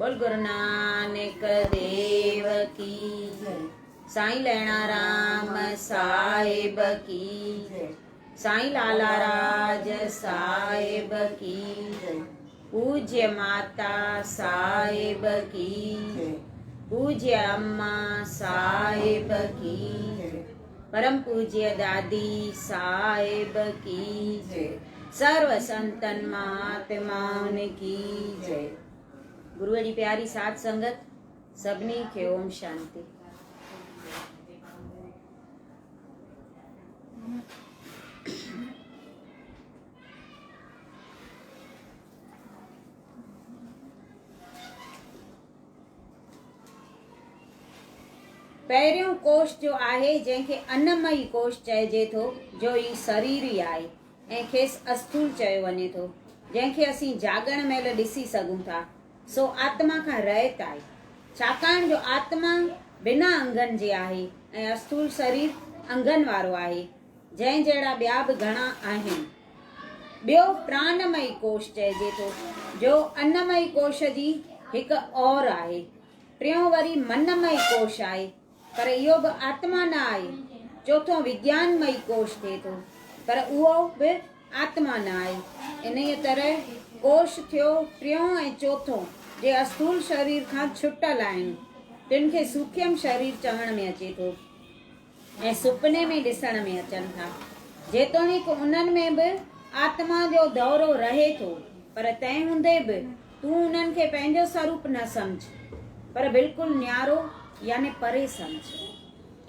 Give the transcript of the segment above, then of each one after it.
बोल गुरु नानक देव की जय। साईं लैणा राम साहिब की जय। साईं लाला राज साहिब की जय। पूज्य माता साहिब की जय। पूज्य अम्मा साहिब की जय। परम पूज्य दादी साहिब की जय। सर्व संतन महात्माउनि की जय। गुरुअ जी प्यारी साध संगत सभिनी खे ओम शांति। पहिरियों कोष जो आहे जंहिंखे अन्नमयी कोष चइजे थो, जो ई शरीर ई आहे ऐं खेसि अस्थूल चयो वञे थो, जंहिंखे असीं जाॻण महिल ॾिसी सघूं था, सो आत्मा खां रहित आहे। छाकाणि जो आत्मा बिना अंगनि जे आहे ऐं अस्थूल शरीर अंगनि वारो आहे, जंहिं जहिड़ा ॿिया बि घणा आहिनि। ॿियो प्राणमयी कोष चइजे थो, जो अन्नमयी कोष जी हिकु और आहे। टियों वरी मनमयी कोष आहे, पर इहो बि आत्मा न आहे। चौथों विज्ञानमयी कोष थिए थो, पर उहो बि आत्मा न आहे। इन तरह कोष थियो टियों ऐं चौथों जे अस्थूल शरीर खां छुटल आहिनि। तिन खे सूक्ष्म शरीर चवण में अचे थो ऐं सुपने में ॾिसण में अचनि था। जेतोणीकि उन्हनि में बि आत्मा जो दौरो रहे थो, पर तंहिं हूंदे बि तूं उन्हनि खे पंहिंजो स्वरूप न सम्झ, पर बिल्कुलु न्यारो यानी परे सम्झ।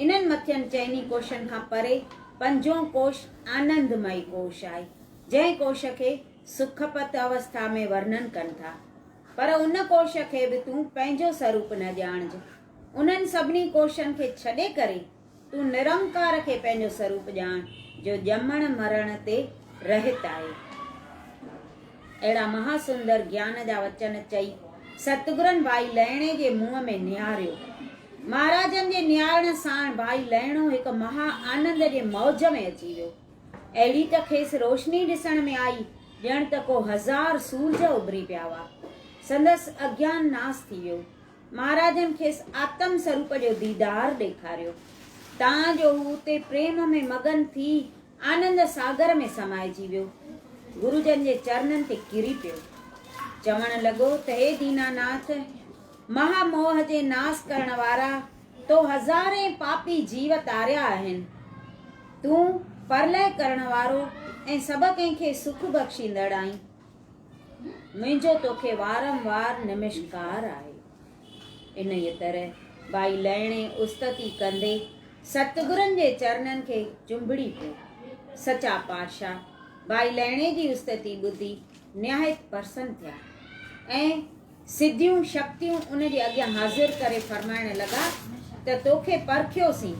इन्हनि मथियनि चइनी कोशनि खां परे पंजों कोष आनंदमयी कोष आहे, जंहिं कोष खे सुखपत अवस्था में वर्णन कनि था, पर उन कोष खे बि तूं पंहिंजो स्वरूप न ॼाणज। उन्हनि सभिनी कोषनि खे छॾे करे तूं निरंकार खे पंहिंजो स्वरूप ॼाण, जो ॼमण मरण ते रहित आहे। अहिड़ा महासुंदर ज्ञान जा वचन चई सतगुरनि भाई लहिणे जे मुंहं में निहारियो। महाराजनि जे निहारण साण भाई लहिणो हिकु महा आनंद जे मौज में अची वियो। अहिड़ी त खेसि रोशनी ॾिसण में आई, ॼण त को 1000 सूरज उभरी पिया हुआ। संदसि अज्ञान नास थी वियो। महाराजनि खेसि आत्म स्वरूप जो दीदार ॾेखारियो, तां जो हू उते प्रेम में मगन थी आनंद सागर में समाइजी वियो। गुरुजन जे चरणनि ते किरी पियो, चवण लॻो त हे दीनानाथ, महामोह जे नास करण वारा तो हज़ारे पापी जीव तारिया आहिनि। तूं परलय करण वारो ऐं सभु कंहिंखे सुख बख़्शींदड़ आहीं। मुंहिंजो तोखे वारंवार नमस्कार आहे। इन तरह भाई लहिणे उस्तति कंदे सतगुरनि जे चरणनि खे चुंबड़ी पियो। सचा पातशाह भाई लहिणे जी उस्तति ॿुधी निहायत प्रसन्न थिया ऐं सिद्धियूं शक्तियूं उन जे अॻियां हाज़िर करे फरमाइण लॻा त तोखे परखियोसीं,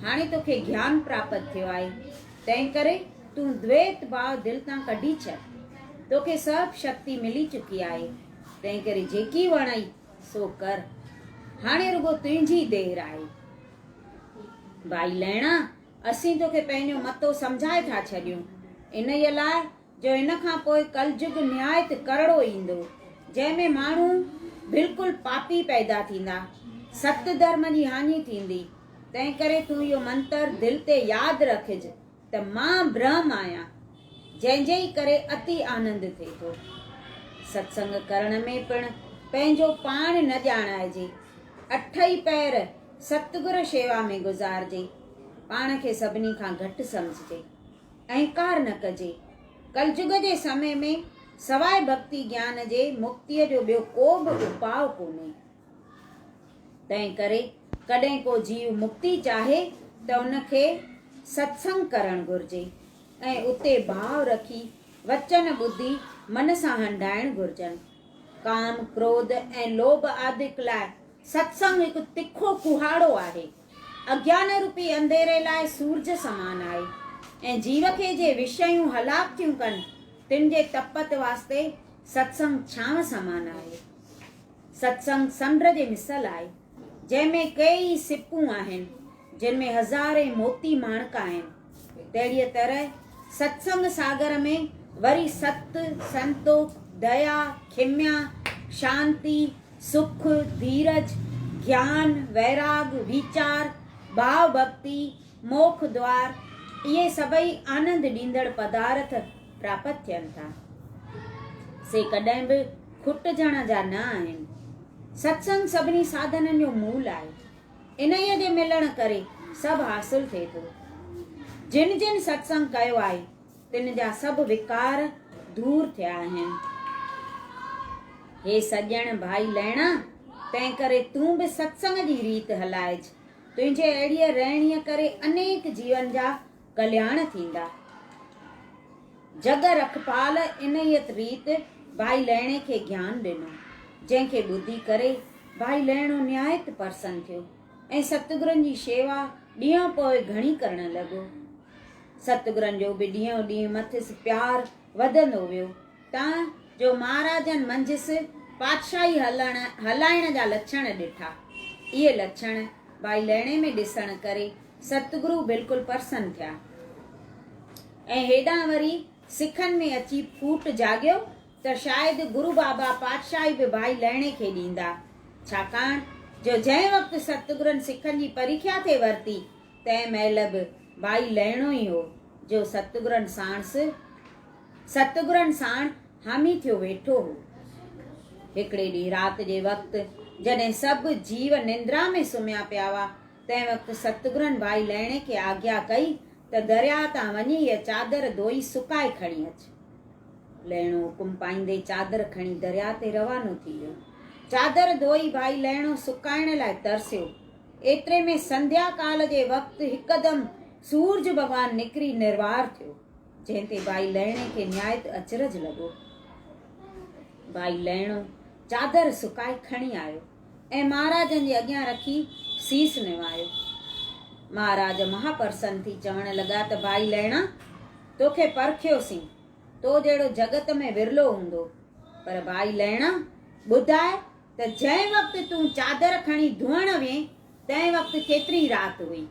हाणे तोखे ज्ञान प्राप्त थियो आहे, तंहिं करे तूं द्वैत भाव दिलि तां कढी छॾ। तोखे सभु शक्ति मिली चुकी आहे, तंहिं करे जेकी वणई सो कर। हाणे रुगो तुंहिंजी देर आहे। भाई लहिणा, असीं तोखे पंहिंजो मतो सम्झाए था छॾियूं, इन लाइ जो इन खां पोइ कलयुग निहायत करड़ो ईंदो, जंहिंमें माण्हू बिल्कुलु पापी पैदा थींदा, सत धर्म जी हानि थींदी। तंहिं करे तूं इहो मंत्र दिलि ते यादि रखिज त मां ब्रह्म आहियां, जंहिंजे ई करे अति आनंद थिए थो। सत्संग करण में पिणु पंहिंजो पाण न ॼाणाइजे, 8 ई पैर सतगुरु शेवा में गुज़ारिजे। पाण खे सभिनी खां घटि सम्झिजे, अहंकार न कजे। कलयुग जे समय में सवाइ भक्ति ज्ञान जे मुक्तिअ जो ॿियो को बि उपाउ कोन्हे। तंहिं करे कॾहिं को जीव मुक्ति चाहे त उनखे सत्संग करणु घुरिजे ऐं उते भाव रखी वचन ॿुधी मन सां हंडाइण घुरिजनि। काम, क्रोध ऐं लोभ आदिक लाइ सत्संग हिकु तिखो कुहाड़ो आहे, अज्ञान रूपी अंधेरे लाइ सूरज समान आहे ऐं जीव खे जे विषयूं हलाक थियूं कनि, तिन जे तपत वास्ते सत्संग छांव समान आहे। सत्संग समुंड जे मिसल आहे, जंहिंमें कई सिपूं आहिनि, जिन में हज़ारे मोती माणका आहिनि। तहिड़ीअ तरह सत्संग सागर में वरी सत, संतोख, दया, खिम्या, शांति, सुख, धीरज, ज्ञान, वैराग, विचार, भाव भक्ति, मोक्ष द्वार, इहे सभई आनंद ॾींदड़ पदार्थ प्राप्त थियनि था। से कॾहिं बि खुटजण जा न आहिनि। सत्संग सभिनी साधननि जो मूल आहे। इन्हीअ जे मिलण करे सभु हासिल थिए थो। जिन जिन सत्संग कयो आहे तिन जा सभु विकार दूर थिया आहिनि। हे सॼण भाई लहणा, तंहिं करे तूं बि सत्संग जी रीत हलाइज। तुंहिंजे अहिड़ीअ रहणीअ करे अनेक जीवन जा कल्याण थींदा। जग रखपाल इन्हीअ रीत भाई लहणे खे ज्ञान ॾिनो, जंहिंखे ॿुधी करे भाई लहणो निहायत प्रसन्न थियो ऐं सतगुरनि जी शेवा ॾींहों पोइ घणी करण लॻो। सतगुरनि जो बि ॾींहों ॾींहुं मथिस प्यार वधंदो वियो। तां जो महाराजनि मंझिसि पातशाही हलाइण जा लक्षण ॾिठा, इहे लक्षण भाई लहणे में ॾिसण करे सतगुरु बिल्कुलु प्रसन्न थिया ऐं हेॾां वरी सिखनि में अची फूट जाॻियो त शायदि गुरु बाबा पातशाही बि भाई लहणे खे ॾींदा। छाकाणि जो जंहिं वक़्तु सतगुरनि सिखनि जी परीक्षा ते वरिती तंहिं महिल बि भाई लहणो ई हो जो सतगुरनि साण हामी थियो वेठो हो। हिकिड़े ॾींहुं राति जे वक़्तु जॾहिं सभु जीव निंद्रा में सुम्हिया पिया हुआ, तंहिं वक़्तु सतगुरनि भाई लहणे खे आज्ञा कई त दरिया तां वञी इहा चादर धोई सुकाए खणी अच। लहणो हुकुम पाईंदे चादर खणी दरिया ते रवानो थी वियो। चादर धोई भाई लहणो सुकाइण लाइ तरसियो। एतिरे में संध्या काल जे वक़्तु हिकदमि सूरज भॻवानु निकिरी निर्वार थियो, जंहिं ते भाई लहणे खे निहायत अचरज लॻो। भाई लहणो चादर सुकाए खणी आयो ऐं महाराजनि जे अॻियां रखी सीस निवायो। महाराज महाप्रसन्न थी चवण लॻा त भाई लहणा, तोखे परखियोसीं, तो जहिड़ो जगत में विरलो हूंदो, पर भाई लहणा ॿुधाए त जंहिं वक़्तु तूं चादर खणी धुअण वें तंहिं वक़्तु केतिरी राति हुई।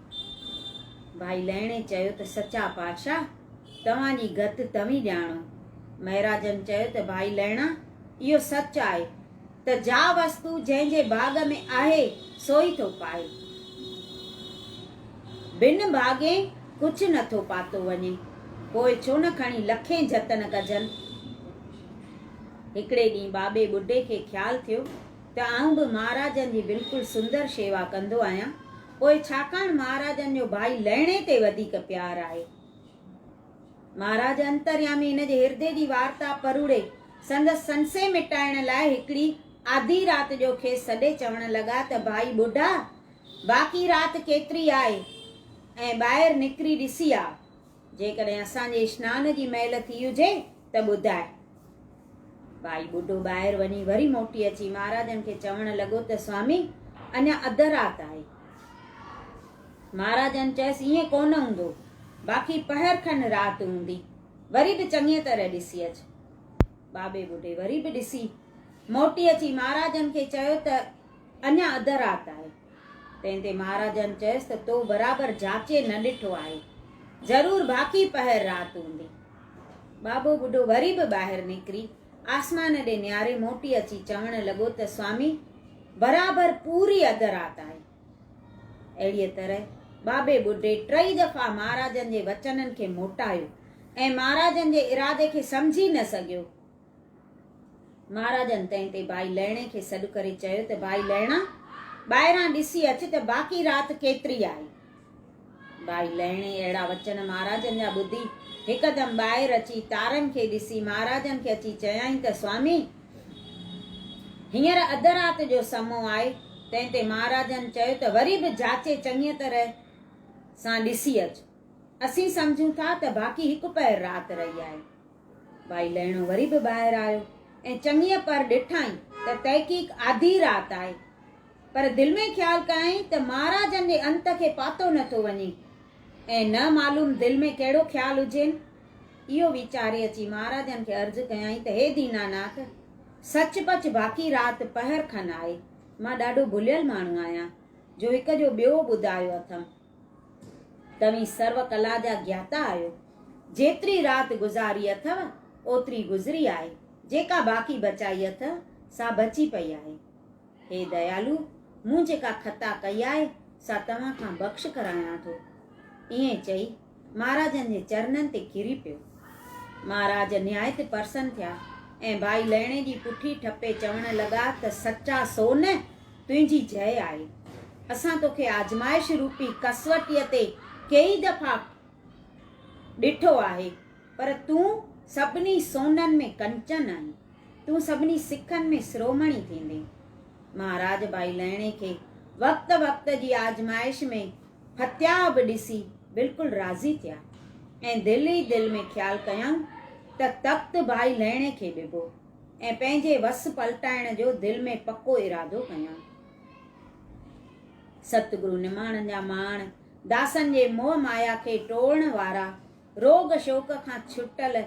भाई लहणे चयो त सचा पातशाह, तव्हांजी गत तव्हीं ॼाणो। महाराजनि चयो त भाई लहणा, इहो सच आहे त जा वस्तु जंहिंजे बाग़ में आहे सो ई थो पाए। बिन बाग़े कुझु नथो पातो वञे, पोइ छो न खणी लखें जतन कजनि। हिकिड़े ॾींहुं बाबे ॿुढे खे ख़्यालु थियो त आऊं बि महाराजनि जी बिल्कुलु सुंदर शेवा कंदो आहियां, पोइ छाकाणि महाराजनि जो भाई लहणे ते वधीक प्यार आहे। महाराज अंतर्यामी हिन जे हिरदे जी वार्ता परुड़े संदसि संशय मिटाइण लाइ हिकिड़ी आधी राति जो खेसि सॾे चवण लॻा त भाई ॿुढा, बाक़ी राति केतिरी आहे ऐं ॿाहिरि निकिरी ॾिसी आ। जेकॾहिं असांजे स्नान जी महिल थी हुजे त ॿुधाए। भाई ॿुढो ॿाहिरि वञी वरी मोटी अची महाराजनि खे चवण लॻो त स्वामी, अञा अधु राति आहे। महाराजनि चयसि, ईअं कोन हूंदो, बाक़ी पहर खनि राति हूंदी, वरी बि चङीअ तरह ॾिसी अच। बाबे ॿुढे वरी बि ॾिसी मोटी अची महाराजनि खे चयो त अञा अधु राति आहे। तंहिं ते महाराजनि चयसि त तो बराबरि जाचे न ॾिठो आहे, ज़रूरु बाक़ी पहर राति हूंदी। बाबो ॿुढो वरी बि ॿाहिरि निकिरी आसमान ॾे निहारे मोटी अची चवण लॻो त स्वामी, बराबरि पूरी अधु राति आहे। अहिड़ीअ तरह बाबे ॿुढे 3 दफ़ा महाराजनि जे वचननि खे मोटायो ऐं महाराजनि जे इरादे खे सम्झी न सघियो। महाराजनि तंहिं ते भाई लहणे खे सॾु करे चयो त भाई लहणा, ॿाहिरां ॾिसी अच त बाक़ी राति केतिरी आहे। भाई लहणे अहिड़ा वचन महाराजनि जा ॿुधी हिकदमि ॿाहिरि अची तारनि खे ॾिसी महाराजनि खे अची चयाईं त स्वामी, हींअर अधु राति जो समय आहे। तंहिं ते महाराजनि चयो त वरी बि जाचे चङीअ तरह सां ॾिसी अच, असीं सम्झूं था त बाक़ी हिकु पहर राति रही आहे। भाई लहणो वरी बि ॿाहिरि आयो ऐं चङीअ पर ॾिठाई त तहक़ीक़ आधी राति आहे, पर दिलि में ख़्यालु कयईं त महाराजनि जे अंत खे पातो नथो वञे ऐं न मालूम दिलि में कहिड़ो ख़्यालु हुजेनि। इहो वीचारे अची महाराजनि खे अर्ज़ु कयईं त हे दीनानाथ, सचपच बाक़ी राति पहर खनि आहे। मां ॾाढो भुलियल माण्हू आहियां जो हिक जो ॿियो ॿुधायो अथमि। तव्हीं सर्व कला जा ज्ञाता आहियो। जेतिरी राति गुज़ारी अथव ओतिरी गुज़री आहे, जेका बाक़ी बचाई अथव सा बची पई आहे। हे दयालु, मूं जेका खता कई आहे सा तव्हां खां बख़्श करायां थो। ईअं चई महाराजनि जे चरणनि ते किरी पियो। महाराज न्यायत प्रसन्न थिया ऐं भाई लहिणे जी पुठी ठपे चवण लॻा त सच्चा सोन तुंहिंजी जय आहे। असां तोखे आजमाइश रूपी कसवटीअ ते कई दफ़ा ॾिठो आहे, पर तूं सभिनी सोननि में कंचन आहीं, तूं सभिनी सिखनि में शिरोमणी थींदे। महाराज भाई लहिणे खे वक़्त वक़्त जी आजमाइश में फत्याब ॾिसी बिल्कुलु राज़ी थिया ऐं दिल ई दिल में ख़्यालु कयऊं त तख़्त भाई लहिणे खे ॾिबो ऐं पंहिंजे वस पलटाइण जो दिल में पको इरादो कयऊं। सतगुरु निमाणनि जा माण दासनि जे मोह माया खे टोड़ण वारा, रोग शोक खां छुटल,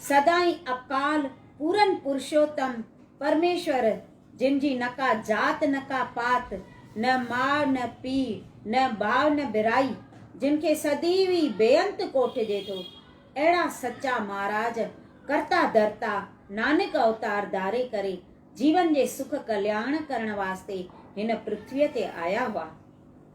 सदाई अकाल पूरन पुरुषोत्तम परमेश्वर, जिन जी न का जात न का पात, न माउ न पीउ न भाउ न बिराई, जिनखे सदीवी बेअंत कोठिजे थो, अहिड़ा सच्चा महाराज करता धरता नानक अवतार धारे करे जीवन जे सुख कल्याण करण वास्ते हिन पृथ्वीअ ते आया हुआ,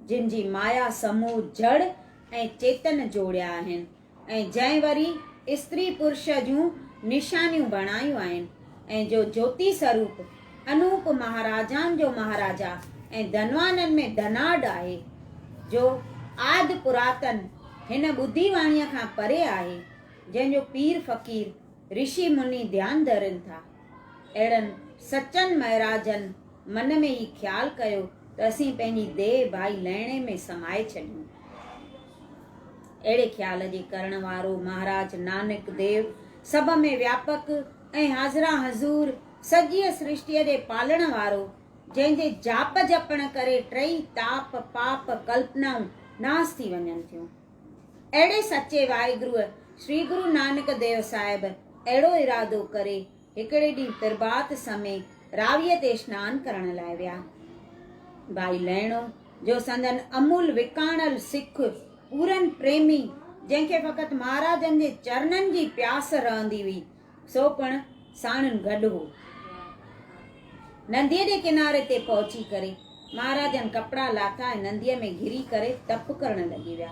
जिन जी माया समूह जड़ ऐं चेतन जोड़िया आहिनि ऐं जंहिं वरी स्त्री पुरुष जूं निशानियूं बणायूं आहिनि ऐं जो ज्योति स्वरूप अनूप महाराजाउनि जो महाराजा ऐं धनवाननि में धनाढ आहे, जो आदि पुरातन हिन ॿुधी वाणीअ खां परे आहे, जंहिंजो पीर फ़कीर ऋषि मुनि ध्यानु धरनि था। अहिड़नि सचनि महाराजनि मन में ई ख़्यालु कयो त असीं पंहिंजी देह भाई लहिणे में समाए छॾियूं। अहिड़े ख़्याल जे करण वारो महाराज नानक देव सभ में व्यापक ऐं हाज़िरा हज़ूर सॼी सृष्टिअ जे पालण वारो, जंहिंजे जाप जपण करे टई ताप पाप कल्पनाऊं नास थी वञनि थियूं। अहिड़े सचे वाहिगुरूअ श्री गुरु नानक देव साहिब अहिड़ो इरादो करे हिकिड़े ॾींहुं प्रभात समय रावीअ ते सनानु करण लाइ विया। भाई लहिणो जो संदन अमूल विकाणल सिख पूरन प्रेमी, जंहिंखे फ़क़ति महाराजनि जे चरणनि जी प्यास रहंदी हुई, सो पिणु साणुनि गॾु हो। नंदीअ जे किनारे ते पहुची करे महाराजनि कपिड़ा लाथा ऐं नंदीअ में घिरी करे तप करण लॻी विया।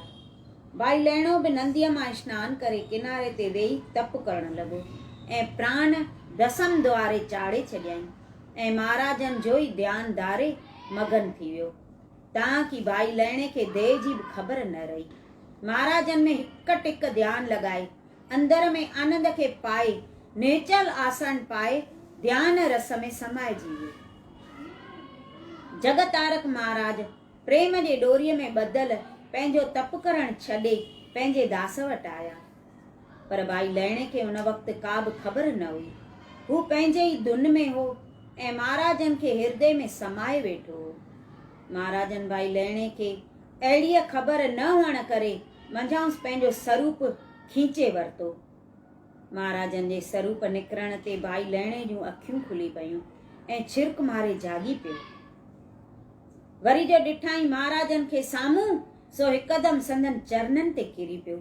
भाई लहिणो बि नंदीअ मां सनानु करे किनारे ते वेही तप करण लॻो ऐं प्राण दसम द्वारे चाढ़े छॾियईं ऐं महाराजनि जो ई ध्यानु धारे मगन थी वियो, ताकि भाई लहिणे खे देह जी बि ख़बर न रही। महाराजनि में हिक टिक ध्यानु लॻाए अंदर में आनंद खे पाए नेचल आसन पाए ध्यान रस में समाइजी वियो। जगतारक महाराज प्रेम जे डोरीअ में ॿधल पंहिंजो तप करण छॾे पंहिंजे दास वटि आया, पर भाई लहिणे खे उन वक़्तु का बि ख़बर न हुई। हू पंहिंजे ई धुन में हो ऐं महाराजनि खे हृदय में समाए वेठो हो। महाराजनि भाई लहिणे खे अहिड़ीअ ख़बर न हुअण करे मंझांसि पंहिंजो स्वरूप खींचे वरितो। महाराजनि जे स्वरूप निकिरण ते भाई लहिणे जूं अखियूं खुली पयूं ऐं छिरक मारे जागी पियो। वरी जो ॾिठाई महाराजनि खे साम्हूं, सो हिकदमि संदन चरणनि ते किरी पियो।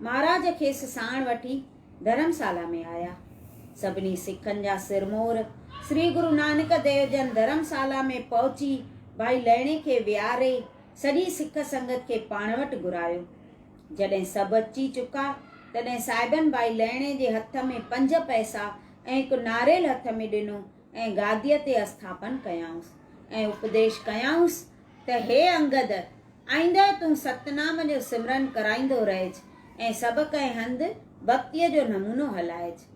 महाराज खेसि साण वठी धर्मशाला में आया। सभिनी सिखनि जा सिरमौर श्री गुरु नानक देव जन धर्मशाला में पहुची भाई लहिणे खे विहारे सॼी सिख संगत खे पाण वटि घुरायो। जॾहिं सभु अची चुका तॾहिं साहिबनि भाई लहिणे जे हथ में 5 पैसा ऐं हिकु नारेल हथ में ॾिनो ऐं गादीअ ते अस्थापन कयाऊंसि ऐं उपदेश कयाऊंसि त हे अंगद, आईंदह तूं सतनाम जो सिमरन कराईंदो रहिज ऐं सभु कंहिं हंधि भक्तीअ जो नमूनो हलाइज।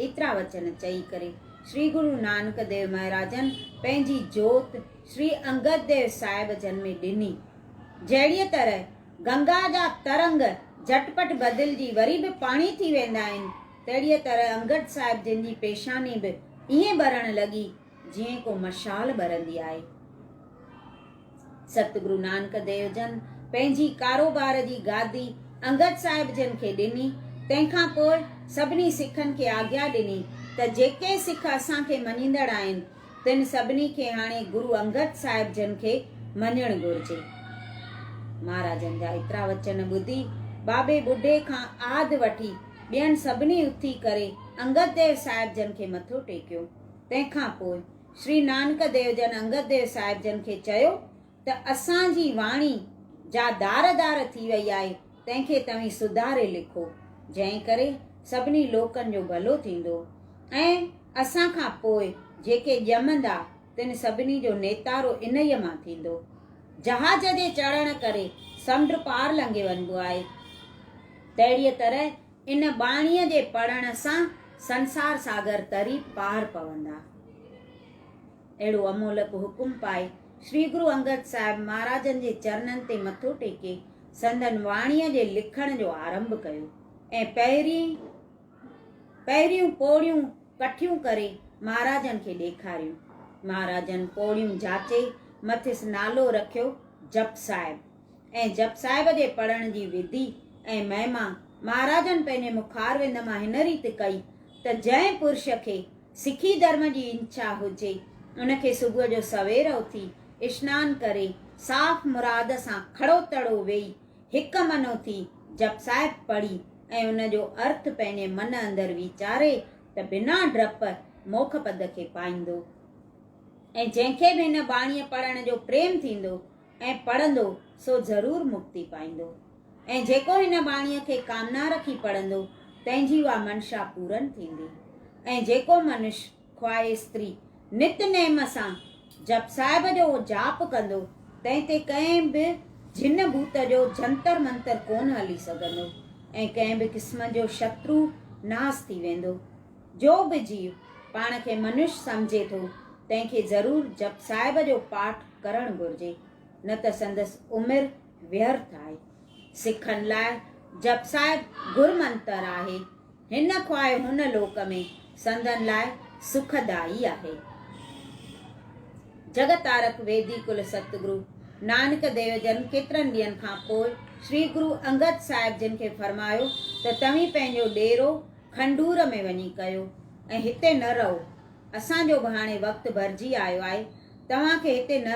एतिरा वचन चई करे श्री गुरु नानक देव महाराजन पंहिंजी जोत श्री अंगद देव साहिब जन में ॾिनी। जहिड़ीअ तरह गंगा जा तरंग झटपट बदिलजी वरी बि पाणी थी वेंदा आहिनि, तहिड़ीअ तरह अंगद साहिब जिन जी पेशानी बि ईअं ॿरण लॻी जीअं को मशाल ॿरंदी आहे। सतगुरु नानक देव जन पंहिंजी कारोबार जी गादी अंगद साहिब जन खे ॾिनी। तंहिंखां पोइ सभिनी सिखनि खे आज्ञा ॾिनी त जेके सिख असांखे मञींदड़ आहिनि तिन सभिनी खे हाणे गुरु अंगद साहिब जन खे मञणु घुरिजे। महाराजनि जा एतिरा वचन ॿुधी बाबे बुढे खां आदि वठी ॿियनि सभिनी उथी करे अंगद देव साहिब जन खे मथो टेकियो। तंहिंखां पोइ श्री नानक देव जन अंगद देव साहिब जन खे चयो त असांजी वाणी जा दार दार थी वई आहे, तंहिंखे तव्हीं सुधारे लिखो, जंहिं करे सभिनी लोकनि जो भलो थींदो ऐं असां खां पोइ जेके ॼमंदा तिन सभिनी जो नेतारो इन्हीअ मां थींदो। जहाज जे चढ़ण करे समुंड पार लंघे वञिबो आहे, तहिड़ीअ तरह इन बाणीअ जे पढ़ण सां संसार सागर तरी पार पवंदा। अहिड़ो अमोलक हुकुम पाए श्री गुरु अंगद साहिब महाराजनि जे चरणनि ते मथो टेके संदन वाणीअ जे लिखण जो आरंभ कयो ऐं पहिरियूं पोड़ियूं कठियूं करे महाराजनि खे ॾेखारियूं। महाराजनि पोड़ियूं जाचे मथिस नालो रखियो जप साहिब ऐं जप साहिब जे पढ़ण जी विधि ऐं महिमा महाराजनि पंहिंजे मुखारविंद मां हिन रीति कई त जंहिं पुरुष खे सिखी धर्म जी इच्छा हुजे उनखे सुबुह जो सवेर उथी स्नान करे साफ़ मुराद सां खड़ो तड़ो वेही हिकु मनो थी जप साहिब पढ़ी ऐं उन जो अर्थ पंहिंजे मन अंदरि वीचारे त बिना डप मोख पद खे पाईंदो ऐं जंहिंखे बि हिन बाणीअ पढ़ण जो प्रेम थींदो ऐं पढ़ंदो सो ज़रूरु मुक्ति पाईंदो ऐं जेको हिन बाणीअ खे कामना रखी पढ़ंदो तंहिंजी उहा मनशा पूरन थींदी ऐं जेको मनुष्य ख्वाए स्त्री नितनेम सां जप साहिब जो जाप कंदो तंहिं ते कंहिं बि जिन भूत जो जंतर मंतर कोन हली सघंदो ऐं कंहिं बि क़िस्म जो शत्रु नास थी वेंदो। जो बि जीव पाण खे मनुष्य सम्झे थो तंहिंखे ज़रूरु जप साहिब जो पाठ करणु घुरिजे, न त संदसि उमिरि व्यर्थ आहे। सिखनि लाइ जप साहिब गुरमंतर आहे, हिन ख्वाए हुन लोक में संदन लाइ सुखदाई आहे। जगतारक वेदी कुल सतगुरु नानक देव जन केतिरनि ॾींहंनि खां पोइ श्री गुरु अंगद साहिब जिन खे फरमायो त तव्हीं पंहिंजो डेरो खंडूर में वञी कयो ऐं हिते न रहो, असांजो बि हाणे वक़्तु भरिजी आयो आहे, तव्हांखे हिते न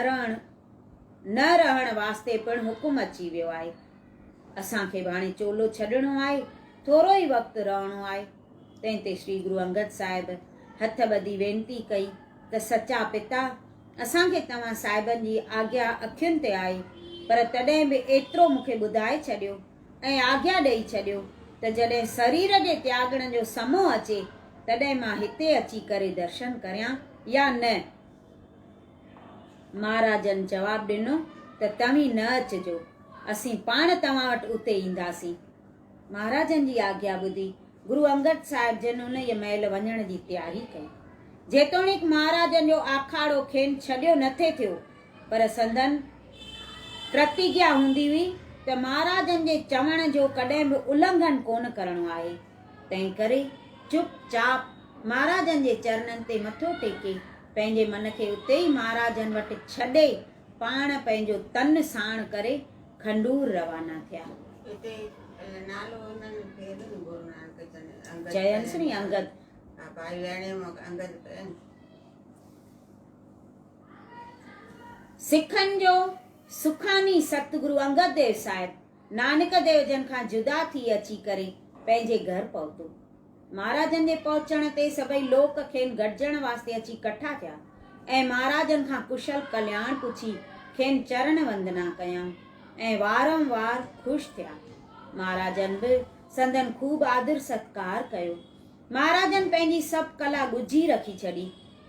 रहण वास्ते पिणु हुकुम अची वियो आहे। असांखे बि हाणे चोलो छॾिणो आहे, थोरो ई वक़्तु रहणो आहे। तंहिं ते श्री गुरु अंगद साहिब हथ ॿधी वेनती कई त सचा पिता असांखे तव्हां साहिबनि जी आज्ञा अखियुनि ते आहे, पर तॾहिं बि एतिरो मूंखे ॿुधाए छॾियो ऐं आज्ञा ॾेई छॾियो त जॾहिं शरीर जे त्यागण जो समो अचे तॾहिं मां हिते अची करे दर्शन करियां या न। महाराजनि जवाबु ॾिनो त तव्हीं न अचिजो, असीं पाण तव्हां वटि उते ईंदासीं। महाराजनि जी आज्ञा ॿुधी गुरु अंगद साहिब जिन उन महिल वञण जी तयारी कई। जेतोणीकि महाराजनि जो आखाड़ो खेनि छॾियो न थियो, पर संदन प्रतिज्ञा हूंदी हुई त महाराजनि जे चवण जो कॾहिं बि उल्लंघन कोन करणो आहे। तंहिं करे चुपचाप महाराजनि जे चरणनि ते मथो टेके पंहिंजे मन खे उते ई महाराजनि वटि छॾे पाण पंहिंजो तन साण करे खंडूर रवाना थिया। चयनिसि नी अंगद सिखनि जो सुखानी सतगुरु अंगद देव साहिब नानक देव जन खां जुदा थी अची करे पंहिंजे घर पहुतो। महाराजनि जे पहुचण ते सभई लोक खेनि गॾिजण वास्ते अची कठा थिया ऐं महाराजनि खां कुशल कल्याण पुछी खेनि चरण वंदना कयां ऐं वारंवार ख़ुशि थिया। महाराजनि बि संदन खूब आदर सत्कार कयो। महाराजनि पंहिंजी सभु कला ॻुझी रखी छॾी,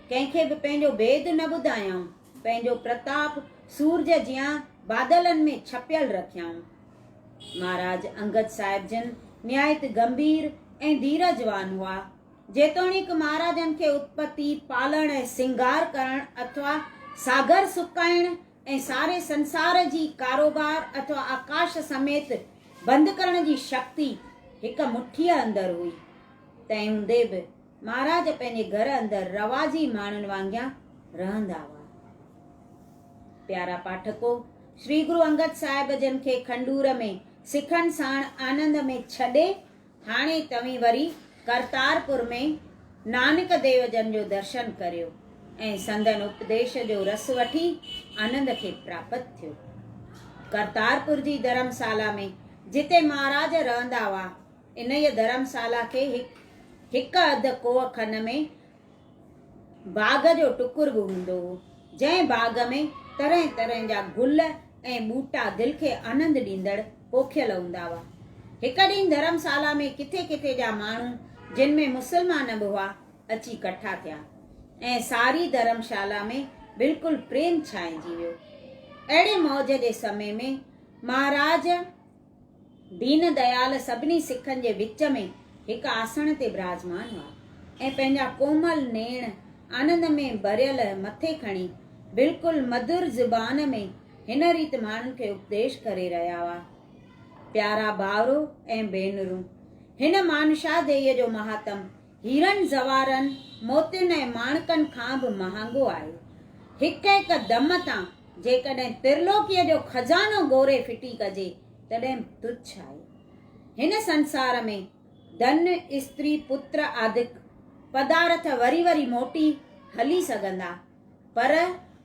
कंहिंखे बि पंहिंजो भेद न ॿुधायऊं, पंहिंजो प्रताप सूरज जियां बादलनि में छपियल रखियाऊं। महाराज अंगद साहिब जन निहायत गंभीर ऐं धीरजवान हुआ। जेतोणीकि महाराजनि खे उत्पत्ति पालण ऐं सिंगार करण अथवा सागर सुकाइण ऐं सारे संसार जी कारोबार अथवा आकाश समेत बंदि करण जी शक्ति हिकु मुठीअ अंदरि हुई, तंहिं हूंदे बि महाराज पंहिंजे घर अंदरि रवाजी माण्हुनि वांगुरु रहंदा हुआ। प्यारा पाठको, श्री गुरु अंगद साहिब जन खे खंडूर में सिखनि साण आनंद में छॾे हाणे तव्हीं वरी करतारपुर में नानक देव जन जो दर्शन करियो ऐं संदन उपदेश जो रस वठी आनंद खे प्राप्त थियो। करतारपुर जी धर्मशाला में जिते महाराज रहंदा हुआ, इन धर्मशाला खे हिकु अधु कोह खन में बाग़ जो टुकुर बि हूंदो हो, जंहिं बाग़ में तरह तरह जा गुल ऐं ॿूटा दिलि खे आनंद ॾींदड़ पोखियल हूंदा हुआ। हिकु ॾींहुं धर्मशाला में किथे किथे जा माण्हू जिन में मुस्लमान बि हुआ अची कठा थिया ऐं सारी धर्मशाला में बिल्कुलु प्रेम छाइजी वियो। अहिड़े मौज जे समय में महाराज दीन दयाल सभिनी सिखनि जे विच में हिकु आसन ते विराजमान हुआ ऐं पंहिंजा कोमल नेण आनंद में भरियल मथे खणी बिल्कुलु मधुर ज़ुबान में हिन रीति माण्हुनि खे उपदेश करे रहिया हुआ। प्यारा भाउरो ऐं भेनरूं, हिन मानशाह देईअ जो महात्म हीरनि ज़वारनि मोतियुनि ऐं माणकनि खां बि महांगो आहे। हिकु हिकु दम तां जेकॾहिं त्रिलोकीअ जो खज़ानो ॻोरे फिटी कजे तॾहिं तुच्छ आहे। हिन संसार में धन स्त्री पुत्र आदिक पदार्थ वरी वरी मोटी हली सघंदा, पर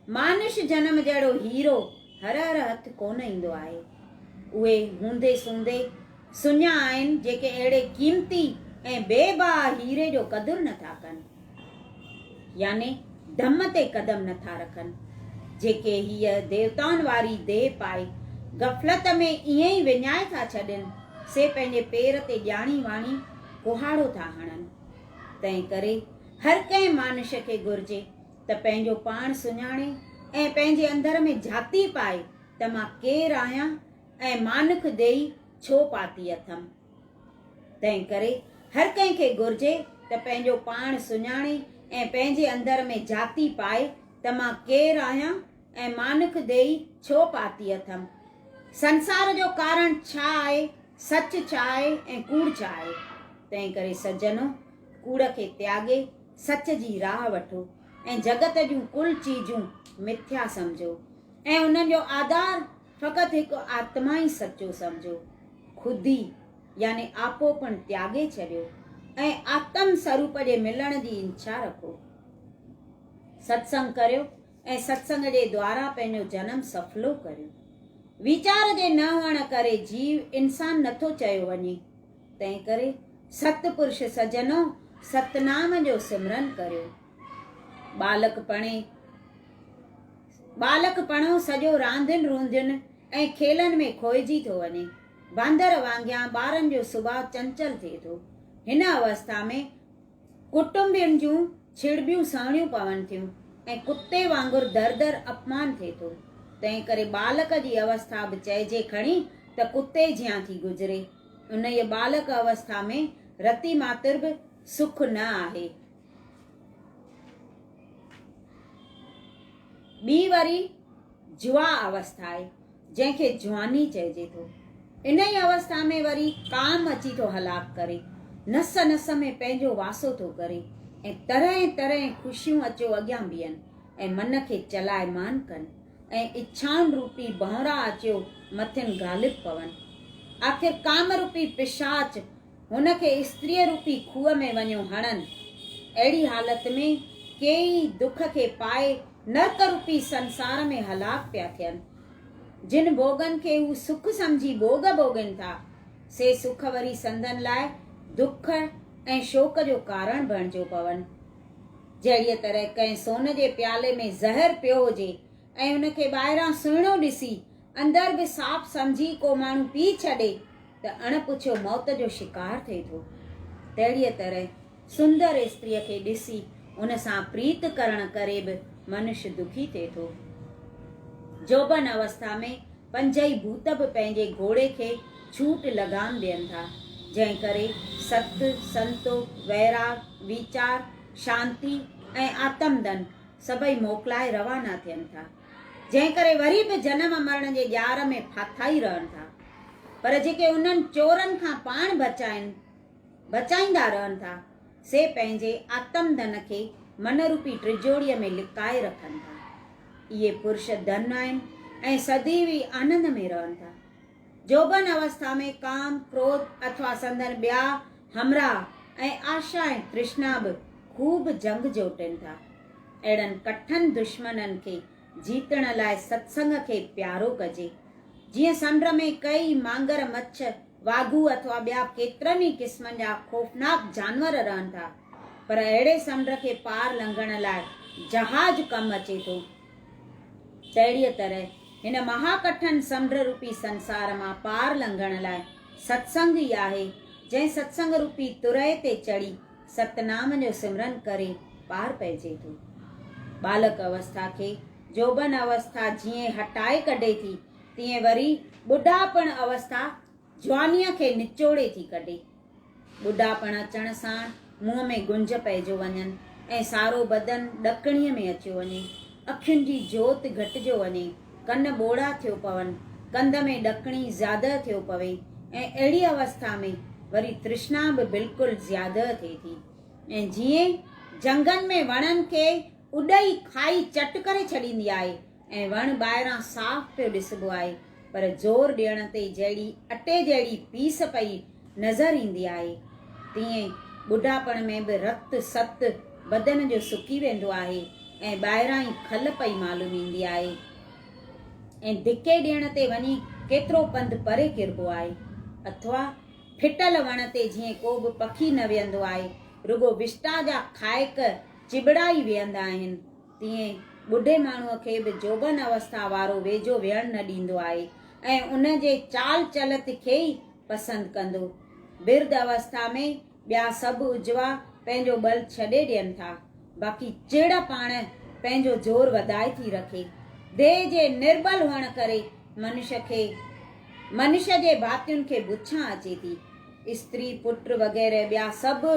मानुष जन्म जहिड़ो हीरो हर हर हथ कोन ईंदो आहे। उहे हूंदे सूंदे सुञा आहिनि जेके अहिड़े क़ीमती ऐं बेबाह हीरे जो क़दुरु नथा कनि, याने धम ते क़दम नथा रखनि, जेके हीअ देवताउनि वारी देह पाए गफ़लत में ईअं ई विञाए था छॾनि, से पंहिंजे पेर ते ॼाणी वाणी कुहाड़ो था हणनि। तंहिं करे हर कंहिं मानुष खे घुर्जे त पंहिंजो पाण सुञाणे ऐं पंहिंजे अंदर में जाती पाए त मां केरु आहियां ऐं मानुख देई छो पाती अथमि। तंहिं करे हर कंहिंखे घुर्जे त पंहिंजो पाण सुञाणे ऐं पंहिंजे अंदर में जाती पाए त मां केरु आहियां ऐं मानुख देई छो पाती अथमि। संसार जो कारण छा आहे, सच छा आहे ऐं कूड़ छा आहे। तंहिं करे सज्जनो, कूड़ खे त्यागे सच जी राह वठो ऐं जगत जूं कुल चीजूं मिथ्या सम्झो ऐं उन्हनि जो आधार फ़क़ति हिकु आत्मा ई सचो सम्झो। खुदी यानी आपोपण त्यागे छॾियो ऐं आत्म स्वरूप जे मिलण जी इच्छा रखो। सत्संग करियो ऐं सत्संग जे द्वारा पंहिंजो जन्म सफलो करियो। वीचार जे न हुअण करे जीव इंसान नथो चयो वञे। तंहिं करे सतपुरुष सज्जनो सतनाम जो सिमरन करियो। बालकपणो सॼो रांदियुनि रूंदियुनि ऐं खेलनि में खोइजी थो वञे। बांदर वांगिया ॿारनि जो सुभाउ चंचल थिए थो। हिन अवस्था में कुटुंबियुनि जूं छिड़बियूं सहणियूं पवनि थियूं ऐं कुते वांगुरु दर दर अपमान थिए थो। तंहिं करे बालक जी अवस्था बि चइजे खणी त कुते जियां थी गुज़रे। उन ई बालक अवस्था में रति मात्र बि सुख न आहे। ॿी वरी जुआ अवस्था आहे, जंहिंखे जवानी चइजे थो। इन ई अवस्था में वरी काम अची थो हलाक करे, नस नस में पंहिंजो वासो थो करे ऐं तरह तरह ख़ुशियूं अचो अॻियां बीहनि ऐं मन खे चलायमान कनि ऐं इच्छाउनि रूपी भंवरा अचो मथियुनि गालिब पवनि। आख़िर काम रूपी पिशाच हुनखे स्त्रीअ रूपी खूह में वञो हणनि। अहिड़ी हालत में केई दुख खे पाए नरक रूपी संसार में हलाक पिया थियनि। जिन भोगनि खे हू सुख सम्झी भोग भोगनि था, से सुख वरी संदन लाइ दुख ऐं शोक जो कारण बणिजो पवनि। जहिड़ीअ तरह कंहिं सोन जे प्याले में ज़हर पियो हुजे ऐं हुनखे ॿाहिरां सुहिणो ॾिसी अंदर बि साफ़ सम्झी को माण्हू पी छॾे त अणपुछियो मौत जो शिकार थिए थो। तहिड़ीअ तरह सुंदर स्त्रीअ खे ॾिसी उन सां प्रीत करण करे बि मनुष्य दुखी थिए थो। जोबन अवस्था में पंजई भूत बि पंहिंजे घोड़े खे छूट लगाम ॾियनि था, जंहिं करे सत संतोष वैराग वीचार शांति ऐं आत्मदन सभई मोकिलाए रवाना थियनि था, जंहिं करे वरी बि जनम मरण जे ॼार में फाथा ई रहनि था। पर जेके उन्हनि चोरनि खां पाण बचाईंदा रहनि था, से पंहिंजे आत्मधन खे मन रूपी टिजोड़ीअ में लिकाए रखनि था। इहे पुरुष धन आहिनि ऐं सदैव आनंद में रहनि था। जोबन अवस्था में काम क्रोध अथवा संदन ॿिया हमरा ऐं आशा ऐं तृष्णा बि खूब जंग जोटनि था। अहिड़नि कठनि दुश्मननि खे जीतण लाइ सत्संग खे प्यारो कजे। जीअं समुंड में कई मांगर मच्छ वाघू अथवा ॿिया केतिरनि ई क़िस्मनि जा खौफ़नाक जानवर रहनि था, पर अहिड़े समुंड खे पार लंघण लाइ जहाज कमु अचे थो। तहिड़ीअ तरह हिन महाकठन समुंड रूपी संसार मां पार लंघण लाइ सत्संग ई आहे, जंहिं सत्संग रूपी तुरहि ते चढ़ी सतनाम जो सिमरन करे पार पइजे थो। बालक अवस्था खे जोबन अवस्था जीअं हटाए कढे थी, तीअं वरी ॿुढापण अवस्था जवानीअ खे निचोड़े थी कढे। ॿुढापण अचण सां मुंहं में गुंज पइजो वञनि ऐं सारो बदन ॾकणीअ में अचियो वञे, अखियुनि जी जोति घटिजो वञे, कन ॿोड़ा थियो पवनि, कंध में ॾकणी ज़्यादा थियो पवे ऐं अहिड़ी अवस्था में वरी तृष्णा बि बिल्कुलु ज़्यादा थिए थी। ऐं जीअं जंगनि में वणनि खे उॾई खाई चट करे छॾींदी आहे ऐं वण ॿाहिरां साफ़ पियो ॾिसबो आहे, पर ज़ोर ॾियण ते जहिड़ी अटे जहिड़ी पीस पई नज़र ईंदी आहे, तीअं ॿुढापण में बि रत सत बदन जो सुकी वेंदो आहे ऐं ॿाहिरां ई खल पई मालूम ईंदी आहे ऐं धिके ॾियण ते वञी केतिरो पंधु परे किरबो आहे। अथवा फिटल वण ते जीअं को बि पखी न वेहंदो आहे, रुगो विष्टा जा खाइक चिबड़ा ई वेहंदा आहिनि, तीअं ॿुढे माण्हूअ खे बि जोबन अवस्था वारो वेझो वेहण न ॾींदो आहे ऐं उन जे चाल चलत खे ई पसंदि कंदो। बिरध अवस्था में ॿिया सभु उजवा पंहिंजो बल छॾे ॾियनि था, बाक़ी चिड़ पाण पंहिंजो ज़ोर वधाए थी रखे। देह जे निर्बल हुअण करे मनुष्य जे भातियुनि खे बुछां अचे थी। स्त्री पुट वग़ैरह ॿिया सभु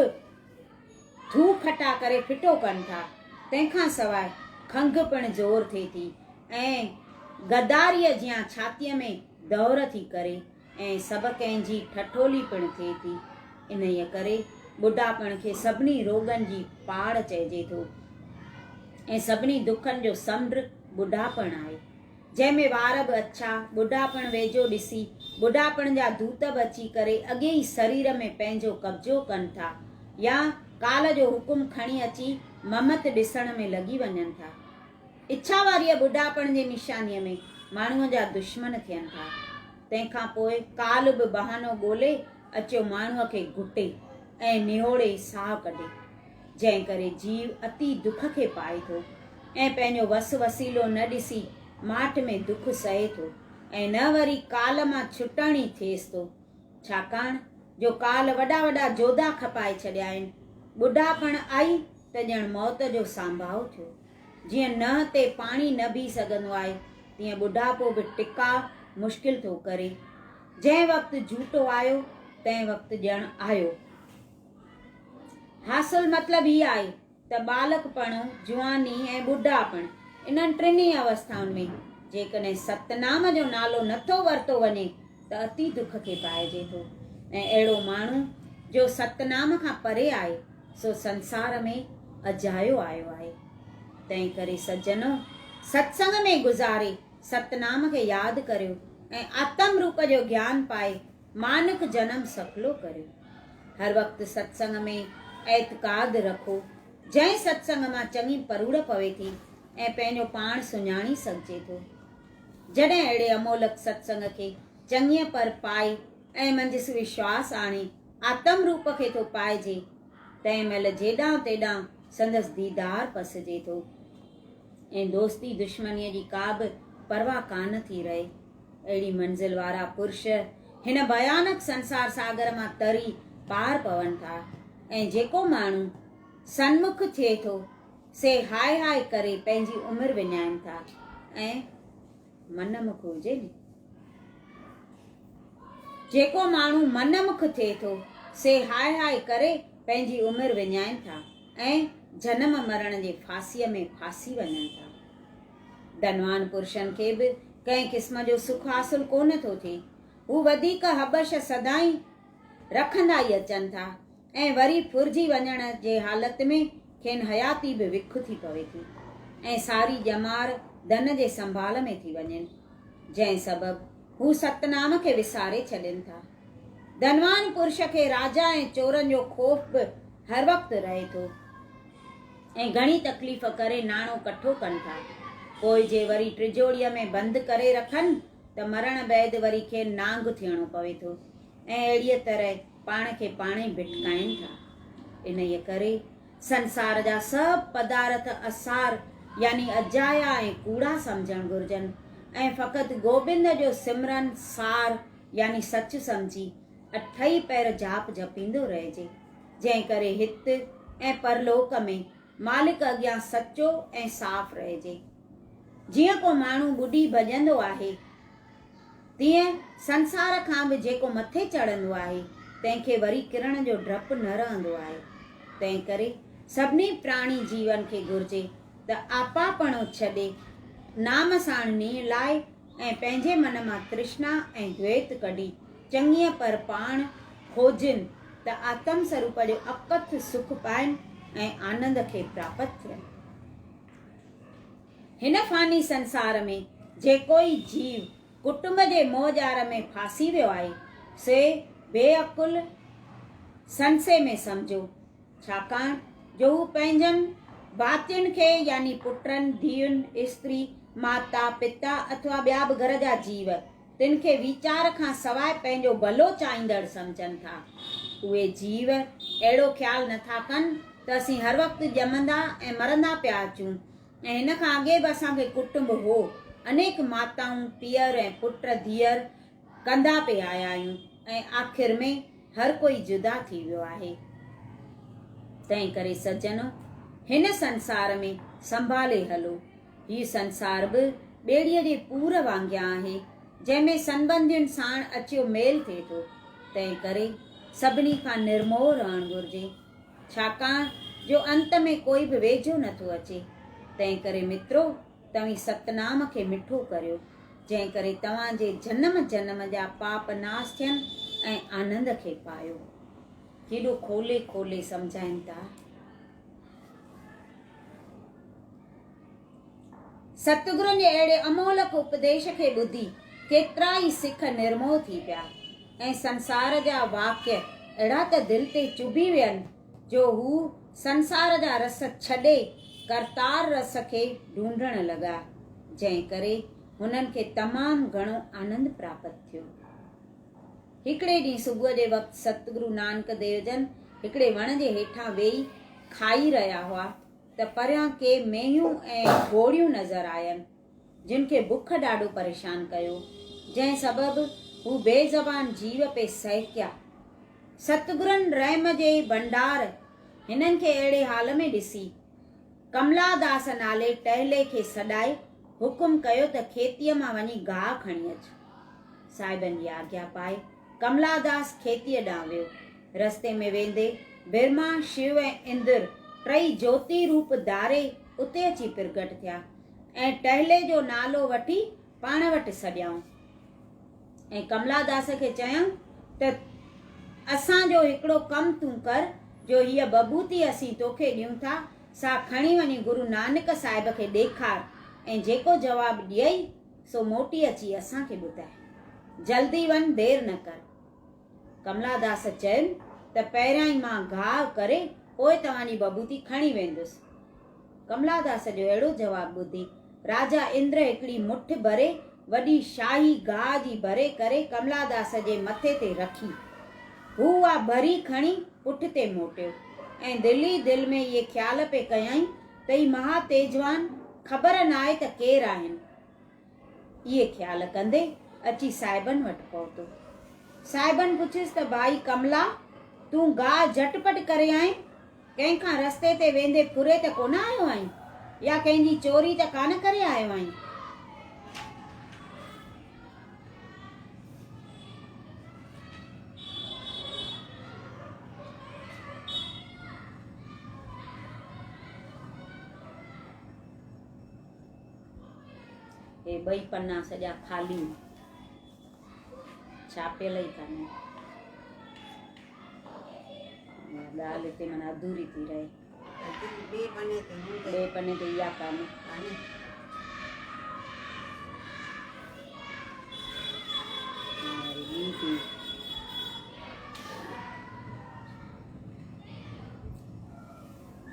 धू खटा करे फिटो कनि था, तंहिंखां सवाइ खंघि पिणु ज़ोर थिए थी ऐं गदारीअ जियां छातीअ में दौर थी करे ऐं सभु कंहिंजी ठठोली पिणु थिए थी। इन्हीअ करे ॿुढापण खे सभिनी रोगनि जी पाड़ चइजे थो ऐं सभिनी दुखनि जो समुंड ॿुढापण आहे, जंहिंमें वार बि अछा ॿुढापण वेझो ॾिसी ॿुढापण जा दूत बि अची करे अॻे ई शरीर में पंहिंजो कब्जो कनि था या काल जो हुकुम खणी अची ममत ॾिसण में लॻी वञनि था। इच्छा वारीअ ॿुढापण जे निशानीअ में माण्हूअ जा दुश्मन थियनि था। तंहिंखां पोइ काल बि बहानो ॻोल्हे अचो माण्हूअ खे घुटे ऐं निहोड़े साह कढे, जंहिं करे जीव अति दुख खे पाए थो ऐं पंहिंजो वस वसीलो न ॾिसी माठ में दुख सहे थो ऐं न वरी काल मां छुटण ई थिएसि थो, छाकाणि जो काल वॾा वॾा जोधा खपाए छॾिया आहिनि। ॿुढापण आई त ॼण मौत जो सांभाउ थियो। जीअं न ते पाणी न बीह सघंदो आहे, तीअं ॿुढापो बि टिका मुश्किल थो करे। जंहिं वक़्तु झूठो आयो तंहिं वक़्तु ॼण आयो। हासिल मतिलबु हीअ आहे त बालकपणो, जुआनी ऐं ॿुढापण इन्हनि टिनी अवस्थाउनि में जेकॾहिं सतनाम जो नालो नथो वरितो वञे त अति दुख खे पाइजे थो ऐं अहिड़ो माण्हू जो सतनाम खां परे आहे सो संसार में अजायो आयो आहे। तंहिं करे सज्जनो, सत्संग में गुज़ारे सतनाम खे यादि करियो ऐं आत्म रूप जो ज्ञान पाए मानक जन्म सफलो करियो। हर वक़्तु सत्संग में एतकाद रखो, जंहिं सत्संग मां चङी परूड़ पवे थी ऐं पंहिंजो पाण सुञाणी सघिजे थो। जॾहिं अहिड़े अमोलक सत्संग खे चङीअ पर पाए ऐं मंझि विश्वास आणे आत्म रूप खे थो पाइजे, तंहिं महिल जेॾां तेॾां संदसि दीदार पसिजे थो ऐं दोस्ती दुश्मनीअ जी का बि परवाह कान थी रहे। अहिड़ी मंज़िल वारा पुरुष हिन भयानक संसार सागर मां तरी पार पवनि था ऐं जेको माण्हू सन्मुख थिए थो से हाय हाय करे पंहिंजी उमिरि विञाइनि था ऐं मनमुख हुजे नी, जेको माण्हू मनमुख थिए थो से हाय हाय करे पंहिंजी उमिरि विञाइनि था ऐं जनम मरण जे फांसीअ में फांसी वञनि था। धनवान पुरुषनि खे बि कंहिं क़िस्म जो सुख हासिल कोन थो थिए। हू वधीक हबश सदाई रखंदा ई अचनि था ऐं वरी फुरिजी वञण जे हालत में खेनि हयाती बि विख थी पवे थी ऐं सारी ॼमार धन जे संभाल में थी वञनि, जंहिं सबबु हू सतनाम खे विसारे छॾनि था। धनवान पुरुष खे राजा ऐं चोरनि जो खौफ़ बि हर वक़्तु रहे थो ऐं घणी तकलीफ़ करे नाणो कठो कनि था। पोइ जे वरी टिजोड़ीअ में बंदि करे रखनि त मरण बैदि वरी खेनि नांग थियणो पवे थो ऐं अहिड़ीअ तरह पाण खे पाणे भिटकाइनि था। इन्हीअ करे संसार जा सभु पदार्थ असार यानी अजाया ऐं कूड़ा सम्झणु घुरिजनि ऐं फ़क़ति गोबिंद जो सिमरन सार यानी सच सम्झी अठई पैर जाप जपींदो रहिजे, जंहिं करे हित ऐं परलोक में मालिक अॻियां सचो ऐं साफ़ रहिजे। जीअं को माण्हू ॿुॾी भॼंदो आहे, तीअं संसार खां बि जेको मथे चढ़ंदो आहे तंहिंखे वरी किरण जो डपु न रहंदो आहे। तंहिं करे सभिनी प्राणी जीवन खे घुरिजे त आपापणो छॾे नाम सां नीह लाए ऐं पंहिंजे मन मां तृष्णा ऐं द्वेत कढी चङीअ पर पाण खोजिन त आत्म स्वरूप जो अकथ सुख पाइनि ऐं आनंद खे प्राप्त थियनि। हिन फानी संसार में जे कोई जीव कुटुंब जे मोहजार में फासी वियो आहे से बेअकुल संसे में समझो, छाकाणि जो हू पंहिंजनि भातियुनि खे यानी पुटनि धीउनि स्त्री माता पिता अथवा ॿिया बि घर जा जीव तिन खे वीचार खां सवाइ पंहिंजो भलो चाहींदड़ सम्झनि था। उहे जीव अहिड़ो ख़्यालु नथा कनि त असीं हर वक़्तु ॼमंदा ऐं मरंदा पिया अचूं ऐं हिन खां अॻे बि असांखे कुटुंब हो, अनेक माताऊं पीअर ऐं पुट धीअर कंदा पिया आया आहियूं ऐं आख़िर में हर कोई जुदा थी वियो आहे। तंहिं करे सज्जनो, हिन संसार में संभाले हलो। हीउ संसार बि ॿेड़ीअ जे पूर वांगुरु आहे जंहिंमें संबंधियुनि साण अचियो मेल थिए थो। तंहिं करे सभिनी खां निर्मोह रहणु घुरिजे, छाकाणि जो अंत में कोई बि वेझो नथो अचे। तंहिं करे मित्रो, तव्हीं सतनाम खे मिठो करियो, जंहिं करे तव्हांजे जन्म जन्म जा पाप नाश थियनि ऐं आनंद खे पायो। केॾो खोले खोले सम्झाइनि था। सतगुरुनि जे अहिड़े अमोलक उपदेश खे ॿुधी केतिरा ई सिख निर्मोह थी पिया ऐं संसार जा वाक्य अहिड़ा त दिलि ते चुभी वियनि जो हू संसार जा रस छॾे करतार रस खे ढूंढण लॻा, जंहिं करे हुननि खे तमामु घणो आनंद प्राप्त थियो। हिकिड़े ॾींहुं सुबुह जे वक़्तु सतगुरु नानक देव जन हिकिड़े वण जे हेठां वेही खाई रहिया हुआ त परियां के मेंहियूं ऐं घोड़ियूं नज़र आयनि, जिन खे बुख ॾाढो परेशान कयो, जंहिं सबबु हू बेज़बान जीव पे सहकिया। सतगुरनि रहम जे भंडार हिननि खे अहिड़े हाल में ॾिसी कमलादास नाले टहले खे सॾाए हुकुम कयो त खेतीअ मां वञी गाह खणी अच। साहिबनि जी आज्ञा पाए कमलादास खेतीअ ॾांहुं वियो। रस्ते में वेंदे ब्रह्मा शिव ऐं इंद्र टई ज्योति रूप धारे उते अची प्रगट थिया ऐं टहले जो नालो वठी पाण वटि सॾियाऊं ऐं कमलादास खे चयऊं त असांजो हिकिड़ो कमु तूं कर, जो हीअ बबूती असीं तोखे ॾियूं था सा खणी वञी गुरु नानक साहिब खे ॾेखार ऐं जेको जवाबु ॾियई सो मोटी अची असांखे ॿुधाए। जल्दी वञ, देर न कर। कमलादास चयनि त पहिरियां ई मां गाह करे पोइ तव्हांजी बबूती खणी वेंदुसि। कमलादास जो अहिड़ो जवाबु ॿुधी राजा इंद्र हिकिड़ी मुठ भरे वॾी शाही गाह जी भरे करे कमलादास जे मथे ते रखी। हू उहा भरी खणी पुठ ते मोटियो ऐं दिली दिलि में इहे ख़्याल पे कयई त ही महा तेजवान ख़बर न आहे त केरु आहिनि। इहे ख़्याल कंदे अची साहिबनि वटि पहुतो। साहिबनि पुछियुसि त भाई कमला, तूं गाह झटपट करे आहीं, कंहिंखां रस्ते ते वेंदे फुरे त कोन आयो आहीं या कंहिंजी चोरी त कान करे आयो आहीं? हे ॿई पन्ना सॼा ख़ाली छापियल ई कान्हे। ॻाल्हि हिते माना अधूरी थी रहे। ॿिए पने ते इहा कान्हे।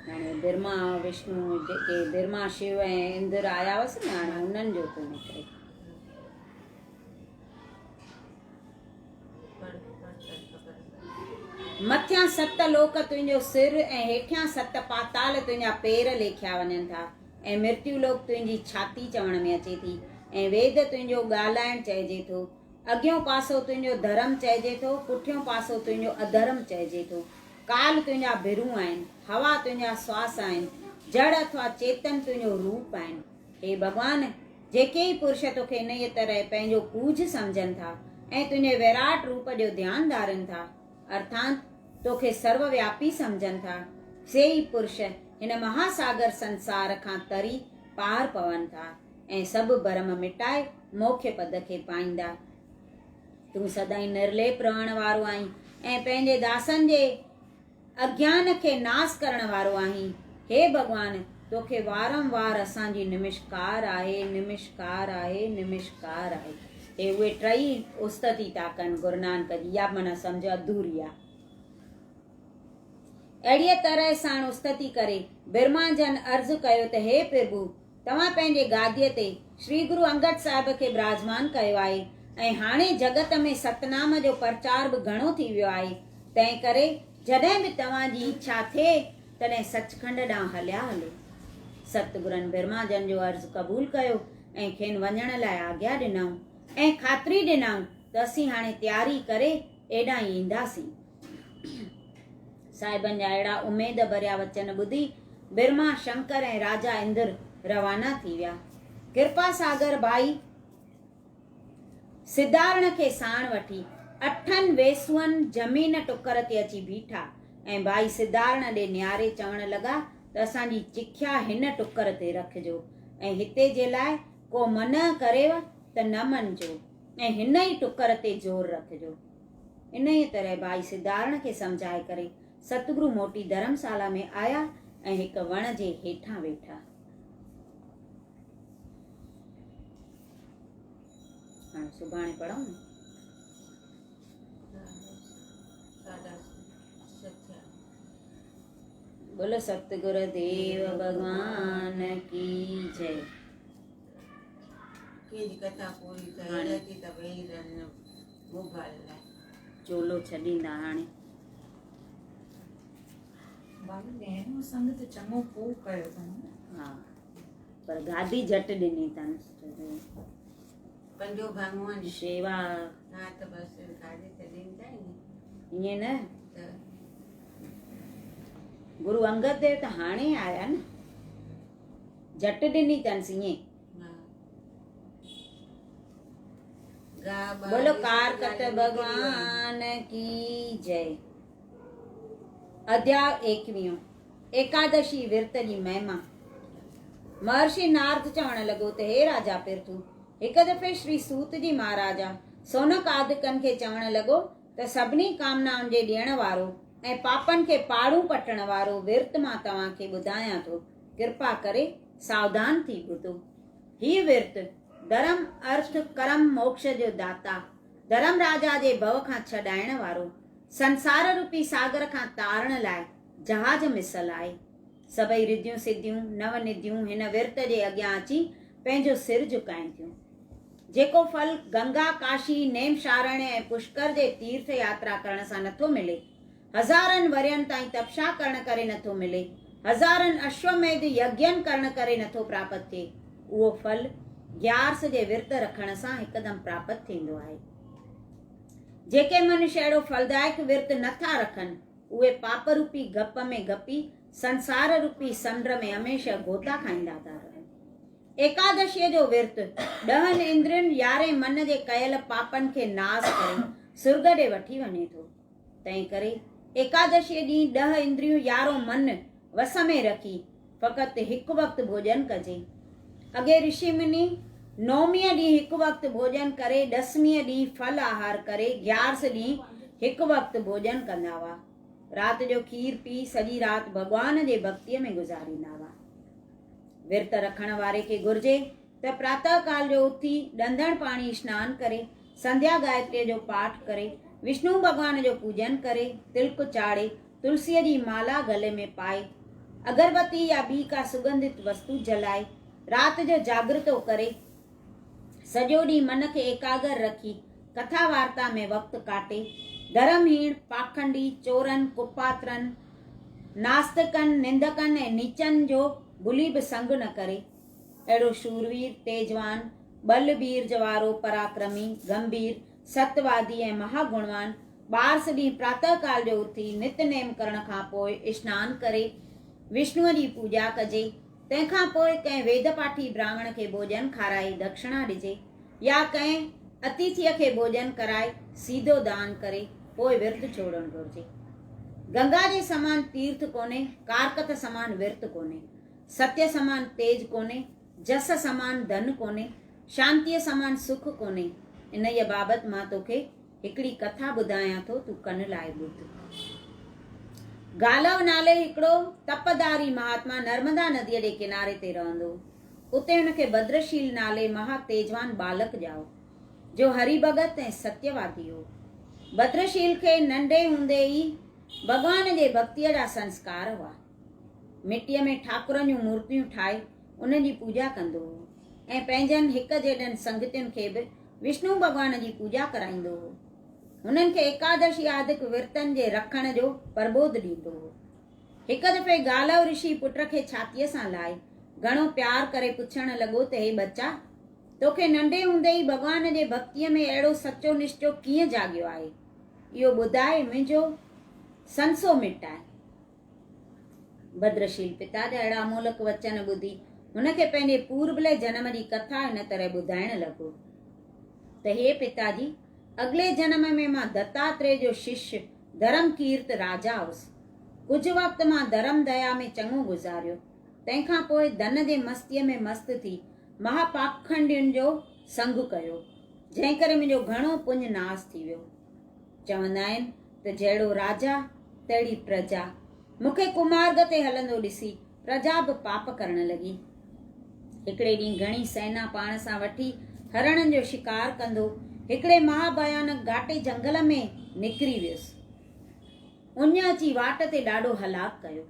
हाणे ब्रह्मा विष्णु जेके ब्रह्मा शिव ऐं इंद्र आया हुअसि न, हाणे उन्हनि जो थो निकिरे। मथियां 7 लोक तुंहिंजो सिर ऐं हेठियां 7 पाताल तुंहिंजा पेर लेखिया वञनि था ऐं मृत्यु लोक तुंहिंजी छाती चवण में अचे थी ऐं वेद तुंहिंजो ॻाल्हाइण चइजे थो। अॻियों पासो तुंहिंजो धर्म चइजे थो, पुठियों पासो तुंहिंजो अधर्म चइजे थो। काल तुंहिंजा भिरू आहिनि, हवा तुंहिंजा श्वास आहिनि, जड़ अथवा चेतन तुंहिंजो रूप आहिनि। हे भॻवान, जेके ई पुरुष तोखे इन ई तरह पंहिंजो पूज सम्झनि था ऐं तुंहिंजे विराट रूप जो ध्यानु धारनि था, अर्थात तोखे सर्वव्यापी सम्झनि था, से ई पुरुष हिन महासागर संसार खां तरी पार पवनि था ऐं सभु भरम मिटाए मोक्ष पद खे पाईंदा। तूं सदाई निर्लेप रहण वारो आहीं ऐं पंहिंजे दासनि जे अज्ञान खे नाश करण वारो आहीं। हे भॻवान, तोखे वारंवार असांजी निमिष्कार आहे, निमिष्कार आहे, निमिष्कार आहे। हे उहे टई उस्तति था कनि गुरु नानक जी, या माना सम्झ अधूरी आहे। अहिड़ीअ तरह सां उस्तति करे बिरमा जन अर्ज़ु कयो त हे प्रभु, तव्हां पंहिंजे गादीअ ते श्री गुरु अंगद साहिब खे विराजमान कयो आहे ऐं हाणे जगत में सतनाम जो प्रचार बि घणो थी वियो आहे। तंहिं करे जॾहिं बि तव्हांजी इच्छा थिए तॾहिं सचखंड ॾांहुं हलिया हलो। सतगुरनि बिरमा जन जो अर्ज़ु क़बूल कयो ऐं खेनि वञण लाइ आज्ञा ॾिनऊं ऐं ख़ातिरी ॾिनऊं त असीं हाणे तयारी करे एॾां ई ईंदासीं। साहिबनि जा अहिड़ा उमेद भरिया वचन ॿुधी बिरमा, शंकर ऐं राजा इंद्र रवाना थी विया। कृपा सागर भाई सिधारण खे साण वठी 8 वेसुअनि ज़मीन टुकर ते अची बीठा ऐं भाई सिधारण ॾे नियारे चवण लॻा त असांजी चिख्या हिन टुकर ते रखिजो ऐं हिते जे लाइ को मन करेव त न मञिजो ऐं हिन ई टुकर ते ज़ोर रखिजो। इन ई तरह भाई सिधारण खे सम्झाए करे सतगुरु मोटी धर्मशाला में आया ऐं हिक वण जे हेठां वेठा। हाणे सुभाणे पढ़ूं न। बोलो सतगुरु देव भगवान की जय। कथा पूरी थी त वेही रहनि मोबाइल लाइ चोलो छॾींदा हाणे। बाबू भेण संग त चङो पोइ कयो अथनि। हा, पर गादी झटि ॾिनी अथनि। पंजो भॻवान शेवा हा त बसि गाॾी त ॾींदा ई ईअं न। त गुरु अंगद देव त हाणे आया न, झटि ॾिनी अथनि ईअं। बोलो कारकत भगवान की जय। अध्याय 21 एकादशी विर्त जी महिमा। महर्षि नारद चवण लॻो त हे राजा पिरथु, हिक दफ़े श्री सूत जी महाराजा सोनक आदिकनि खे चवण लॻो त सभिनी कामनाउनि जे ॾियण वारो ऐं पापनि खे पाड़ू पटण वारो विर्त मां तव्हांखे ॿुधायां थो, कृपा करे सावधान थी ॿुधो। ही विर्त धर्म अर्थ कर्म मोक्ष जो दाता, धर्म राजा जे भव खां छॾाइण वारो, संसार रूपी सागर खां तारण लाइ जहाज मिसल आहे। सभई रिद्धियूं सिद्धियूं नवनिधियूं हिन विर्त जे अॻियां अची पंहिंजो सिर झुकाइनि थियूं। जेको फल गंगा काशी नेमशारण ऐं पुष्कर जे तीर्थ यात्रा करण सां नथो मिले, हज़ारनि वरियनि ताईं तपस्या करण करे नथो मिले, हज़ारनि अश्वमेध यज्ञनि करण करे नथो प्राप्त थिए, उहो फल ग्यारस जे विर्त रखण सां हिकदमि प्राप्त थींदो आहे। जेके मनुष्य अहिड़ो फलदायक विर्त नथा रखनि, उहे पाप रूपी गप में गपी संसार रूपी समुंड में हमेशह गोता खाईंदा था रहनि। एकादशीअ जो विर्त 10 इंद्रियुनि यारे मन जे कयल पापनि खे नाश करे सुर्ग ॾे वठी वञे थो। तंहिं करे एकादशीअ ॾींहुं 10 इंद्रियूं यारो मन वस में रखी फ़क़ति हिकु वक़्तु भोजन कजे। अॻे ऋषि मुनि नौमीअ ॾींहुं हिकु वक़्तु भोजन करे, 10मीअ ॾींहुं फल आहार करे, 11 ॾींहुं हिकु वक़्तु भोजन कंदा हुआ। राति जो खीर पी सॼी राति भॻवान जे भक्तीअ में गुज़ारींदा हुआ। विर्त रखण वारे खे घुर्जे त प्रातः काल जो उथी ॾंदण पाणी सनानु करे, संध्या गायत्रीअ जो पाठ करे, विष्णु भॻवान जो पूजन करे, तिलक चाढ़े, तुलसीअ जी माला गले में पाए, अगरबत्ती या ॿी का सुगंधित वस्तु जलाए, राति जो जागृतो करे, सॼो ॾींहुं मन खे एकाग्र रखी कथा वार्ता में वक़्तु काटे, धर्महीन, पाखंडी, चोरनि, कुपात्रनि, नास्तिकनि, निंदकनि ऐं नीचनि जो भुली बि संग न करे। अहिड़ो शूरवीर, तेजवान, बलबीर जवारो, पराक्रमी, गंभीर, सत्यवादी ऐं महागुणवान ॿारस ॾींहुं प्रातः काल जो उथी नितनेम करण खां पोइ स्नान करे विष्णुअ जी पूॼा कजे। तंहिंखां पोइ कंहिं वेद पाठी ब्राह्मण खे भोजन खाराए दक्षिणा ॾिजे या कंहिं अतिथीअ खे भोजन कराए सीधो दान करे पोइ विर्त छोड़णु घुरिजे। गंगा जे समान तीर्थ कोन्हे, कारकत समान विर्त कोन्हे, सत्य समान तेज कोन्हे, जस समान धन कोन्हे, शांतीअ समान सुख कोन्हे। इन ई बाबति मां तोखे हिकिड़ी कथा ॿुधायां थो, तूं कन लाइ ॿुध। गालव नाले हिकिड़ो तपदारी महात्मा नर्मदा नदीअ जे किनारे ते रहंदो। उते हुनखे भद्रशील नाले महा तेजवान बालक ॼाओ जो हरि भगत ऐं सत्यवादी हो। भद्रशील खे नंढे हूंदे ई भगवान जे भक्तीअ जा संस्कार हुआ। मिटीअ में ठाकुरनि जूं मूर्तियूं ठाहे उन जी पूॼा कंदो हो ऐं पंहिंजनि हिक जहिड़नि संगतियुनि खे बि विष्णु भगवान जी पूॼा कराईंदो हो। हुननि खे एकादशी आदिक विर्तन जे रखण जो प्रबोध ॾींदो हो। हिकु दफ़े गालव ऋषि पुट खे छातीअ सां लाहे घणो प्यार करे पुछण लॻो त हे बच्चा, तोखे नंढे हूंदे ई भगवान जे भक्तीअ में अहिड़ो सचो निश्चो कीअं जाॻियो आहे? इहो ॿुधाए मुंहिंजो संसो मिटाए। भद्रशील पिता जा अहिड़ा अमोलक वचन ॿुधी हुनखे पंहिंजे पूर्वले जन्म जी कथा इन तरह ॿुधाइण लॻो त हे पिताजी, अॻिले जन्म में मां दत्तात्रेय जो शिष्य धर्म कीर्त राजा हुउसि। कुझु वक़्तु मां धर्म दया में चङो गुज़ारियो। तंहिंखां पोइ धन जे मस्तीअ में मस्त थी महापाखंडियुनि जो संग कयो, जंहिं करे मुंहिंजो घणो पुञ नास थी वियो। चवंदा आहिनि त जहिड़ो राजा तहिड़ी प्रजा। मूंखे कुमार्ग ते हलंदो ॾिसी प्रजा बि पाप करण लॻी। हिकिड़े ॾींहुं घणी सेना पाण सां वठी हरणनि जो शिकार कंदो हिकिड़े महाभयानक घाटे जंगल में निकिरी वियुसि। उञ अची वाट ते ॾाढो हलाक कयो।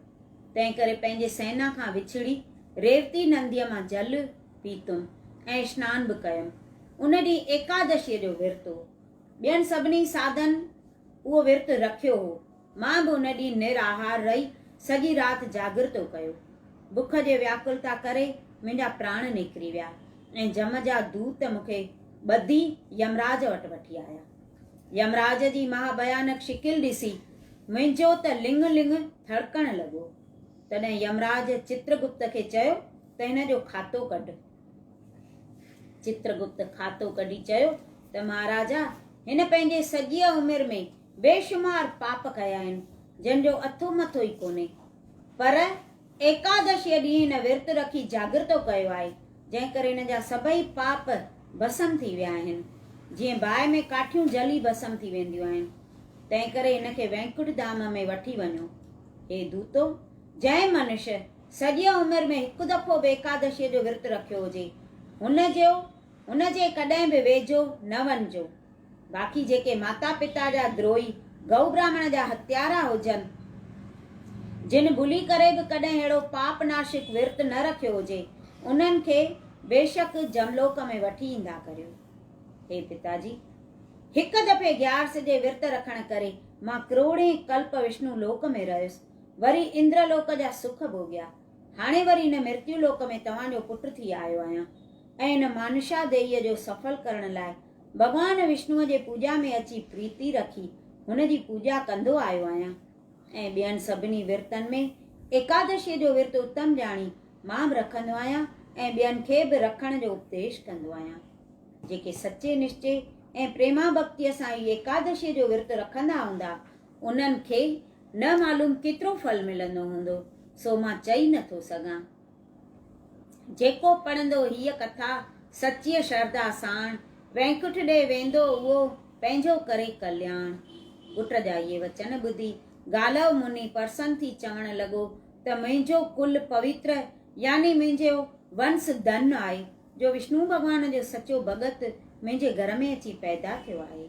तंहिं करे पंहिंजे सेना खां विछड़ी रेवती नंदीअ मां जल पीतुमि ऐं स्नान बि कयुमि। उन ॾींहुं एकादशीअ जो विर्त हो। ॿियनि सभिनी साधन उहो विर्त रखियो हो। मां बि उन ॾींहुं निराहार रही सॼी राति जागृतो कयो। बुख जे व्याकुलता करे मुंहिंजा प्राण निकिरी विया ऐं जम जा दूत मूंखे ॿधी यमराज वटि वठी आया। यमराज जी महाभयानक शिकिल ॾिसी मुंहिंजो त लिंग लिंग थड़कण लॻो। तॾहिं यमराज चित्रगुप्त खे चयो त हिन जो खातो कढ। चित्रगुप्त खातो कढी चयो त महाराजा, हिन पंहिंजे सॼीअ उमिरि में बेशुमार पाप कया आहिनि, जंहिंजो अथो मथो ई कोन्हे, पर एकादशीअ ॾींहुं हिन विर्त रखी जागृतो कयो आहे, जंहिं करे हिन जा सभई पाप भस्म थी विया आहिनि। जीअं बाहि में काठियूं जली भस्म थी वेंदियूं आहिनि, तंहिं करे हिनखे वैकुंठ धाम में वठी वञो। हे दूतो, जंहिं मनुष्य सॼी उमिरि में हिकु दफ़ो बि एकादशीअ जो विर्त रखियो हुजे, हुनजे कॾहिं बि वेझो न वञिजो। बाक़ी जेके माता पिता जा द्रोही, गौ ब्राह्मण जा हत्यारा हुजनि, जिन भुली करे बि कॾहिं अहिड़ो पाप नाशिक विर्त न रखियो हुजे, उन्हनि खे बेशक जमलोक में वठी ईंदा करियो। हे पिताजी, हिकु दफ़े ग्यारस जे विर्त रखण करे मां करोड़े कल्प विष्णु लोक में रहियुसि, वरी इंद्र लोक जा सुख भोगिया। हाणे वरी हिन मृत्यु लोक में तव्हांजो पुटु थी आयो आहियां ऐं हिन मानुषा देईअ जो सफल करण लाइ भगवान विष्णुअ जे पूॼा में अची प्रीति रखी हुन जी पूॼा कंदो आयो आहियां। ऐं ॿियनि सभिनी विर्तनि में एकादशीअ जो विर्त उत्तम ॼाणी मां बि रखंदो आहियां ऐं ॿियनि खे बि रखण जो उपदेश कंदो आहियां। जेके सचे निश्चय ऐं प्रेमा भक्तीअ सां ई एकादशीअ जो विर्त रखंदा हूंदा, उन्हनि खे न मालूम केतिरो फल मिलंदो हूंदो, सो मां चई नथो सघां। जेको पढ़ंदो हीअ कथा सचीअ श्रद्धा साण वैकुंठ ॾे वेंदो, उहो पंहिंजो करे कल्याण। पुट जा इहे वचन ॿुधी गालव मुनि प्रसन्न थी चवण लॻो त मुंहिंजो कुल पवित्र यानी मुंहिंजो वंश धन आहे, जो विष्णु भगवान जो सचो भगत मुंहिंजे घर में अची पैदा थियो आहे।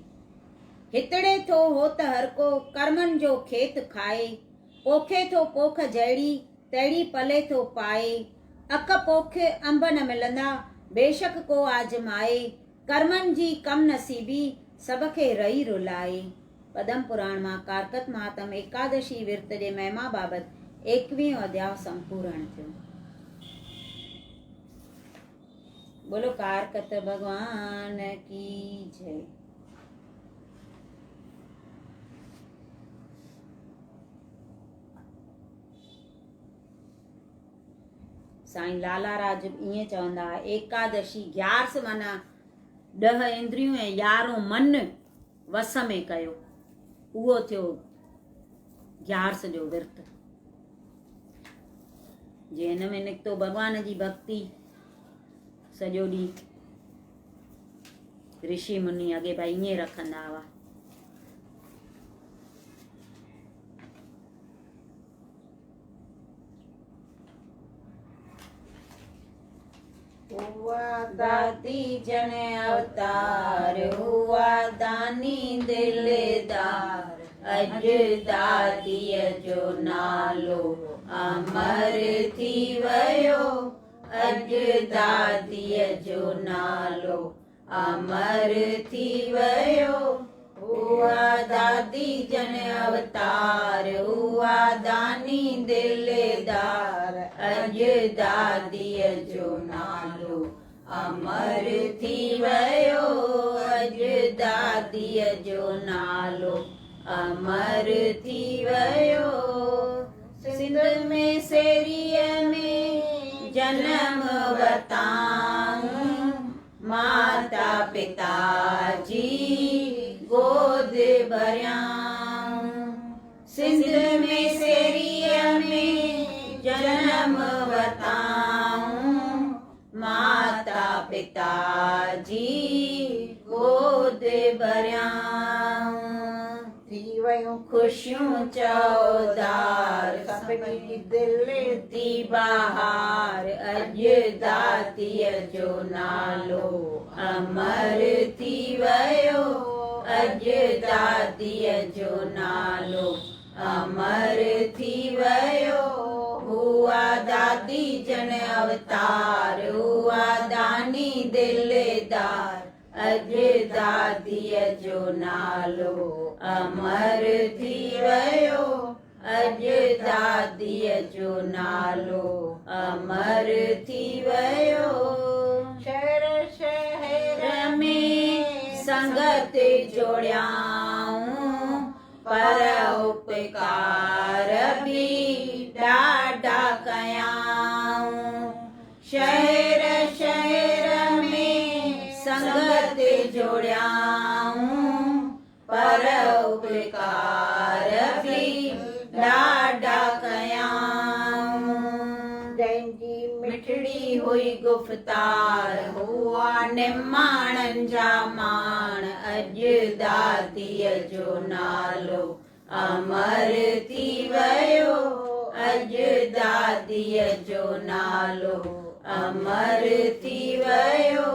हितड़े थो हो त हर को कर्मनि जो खेत खाए, पोखे थो पोख जहिड़ी तहिड़ी पले थो पाए। अख पोख अंब न मिलंदा बेशक को आजमाए, कर्मनि जी कम नसीबी सभ खे रही रुलाए। पद्म पुराण में कारकत महात्म एकादशी विर्त जे महिमा बाबत 21 अध्याय संपूर्ण थियो। बोलो कारकत भगवान की जय। साईं लाला राज इएं चवंदा, एकादशी 11 माना 10 इंद्रियूं ऐं 11 मन वस में कयो, उहो थियो 11 जो विर्त। जे हिन में निकितो भगवान जी भक्ति सॼो ॾींहुं। ऋषि मुनि अॻे भाई ईअं रखंदा हुआ। हुआ दाती जन अवतार, हुआ दानी दिलदार, अज दादीअ जो नालो अमर थी वयो, अज दादीअ जो नालो अमर थी वयो। हुआ दादी जन अवतार, हुआ दानी दिलदार, अज दादीअ जो नालो अमर थी वयो, अज दादीअ जो नालो अमर थी वयो। सिंध में सेरीअ में जन्म वताऊं, माता पिता जी गोद भरियाऊं। सिंध में सेरीअ में जन्म वताऊं, माता पिता जी गोद भरियाऊं। थी वयूं खुशियूं चौधार, सभिनी दिल थी बहार, अज दादीअ जो नालो अमर थी वयो, अज दादीअ जो नालो अमर थी वयो। हुआ दादी जन अवतार, हुआ दानी दिलदार, अज दादीअ जो नालो अमर थी वयो, अज दादीअ जो नालो अमर थी वयो। शहर शहर में संगत जोड़ियाऊं, पर उपकार भी ॾाढा कयाऊं। शहर शहर में संगत जोड़ियाऊं, पर उपकार भी ॾाढा कयाऊं। जंहिंजी मिठड़ी हुई गुफ्तार, हुआ निमाणन जा माण, अज दादीअ जो नालो अमर थी वयो, अज दादीअ जो नालो अमर थी वयो।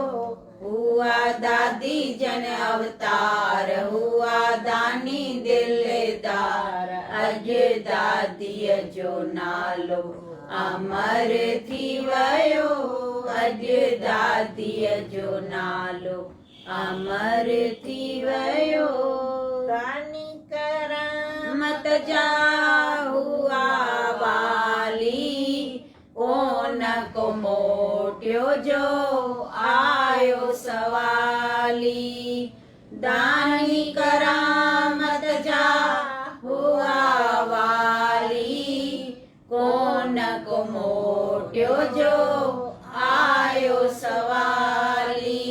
हुआ दादी जन अवतार, हुआ दानी दिलदार, अज दादीअ जो नालो अमर थी वयो, अज दादीअ जो नालो अमर थी वयो। दानी मत जा हुआ वाली, कोन को मोटियो जो आयो सवाली। दानी करामत जा हुआ वाली, कोन को मोटियो जो आयो सवाली।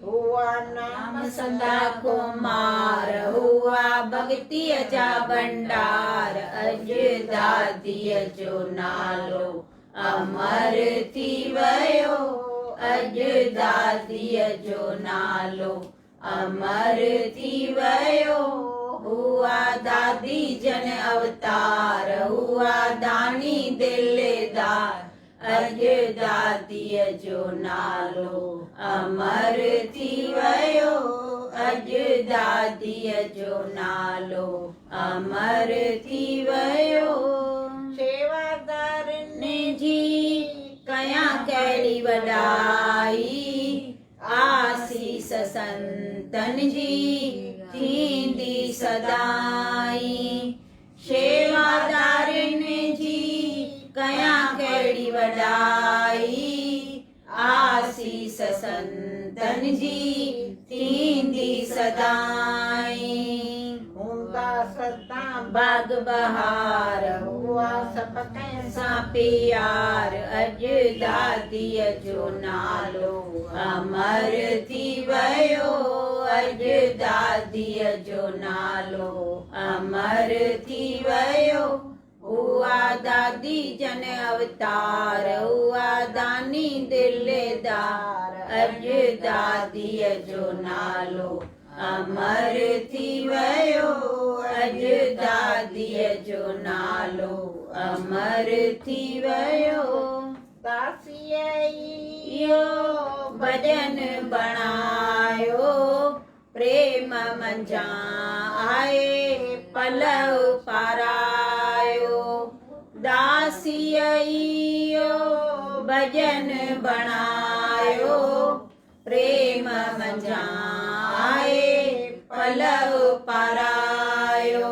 हुआ नाम संदा कुमार, हुआ भक्तिअ जा भंडार, अज दादीअ जो नालो अमर थी वयो, अज दादीअ जो नालो अमर थी वयो। हुआ दादी जन अवतार, हुआ दानी दिलदार, अज दादीअ जो नालो अमर थी वयो, अज दादीअ जो नालो अमर थी वयो। सेवादारनि जी कया कहिड़ी वॾाई, आसीस संतन जी थींदी सदाई शेवादारियुनि जी कयां कहिड़ी वॾाई आसीस संतन जी थींदी सदाई हूंदा सदा बाग बहार हुआ सभु कंहिं सां प्यार अॼु दादीअ जो नालो अमर थी वियो अॼु दादीअ जो नालो अमर थी वियो उहा दादी जन अवतार उहा दानी दिलदार अॼु दादीअ जो नालो अमर थी वियो अॼु दादीअ जो नालो अमर थी वियो दासीअ इहो भॼन बणायो प्रेम मंझां आए पलव पारायो दासीअ इहो भॼन बणायो प्रेम मंझां आए पलव पारायो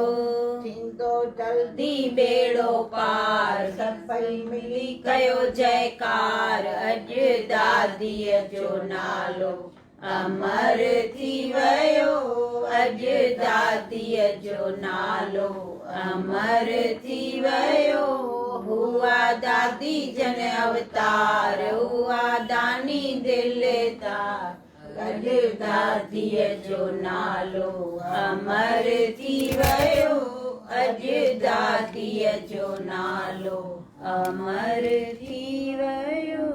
थींदो जल्दी दी बेड़ो पार सभई मिली कयो जयकार अॼु दादीअ जो नालो अमर थी वियो अॼु दादीअ जो नालो अमर थी वियो हुआ दादी जन अवतार हुआ दानी दिलदार अॼु दादीअ जो नालो अमर थी वियो अॼु दादीअ जो नालो अमर थी वियो।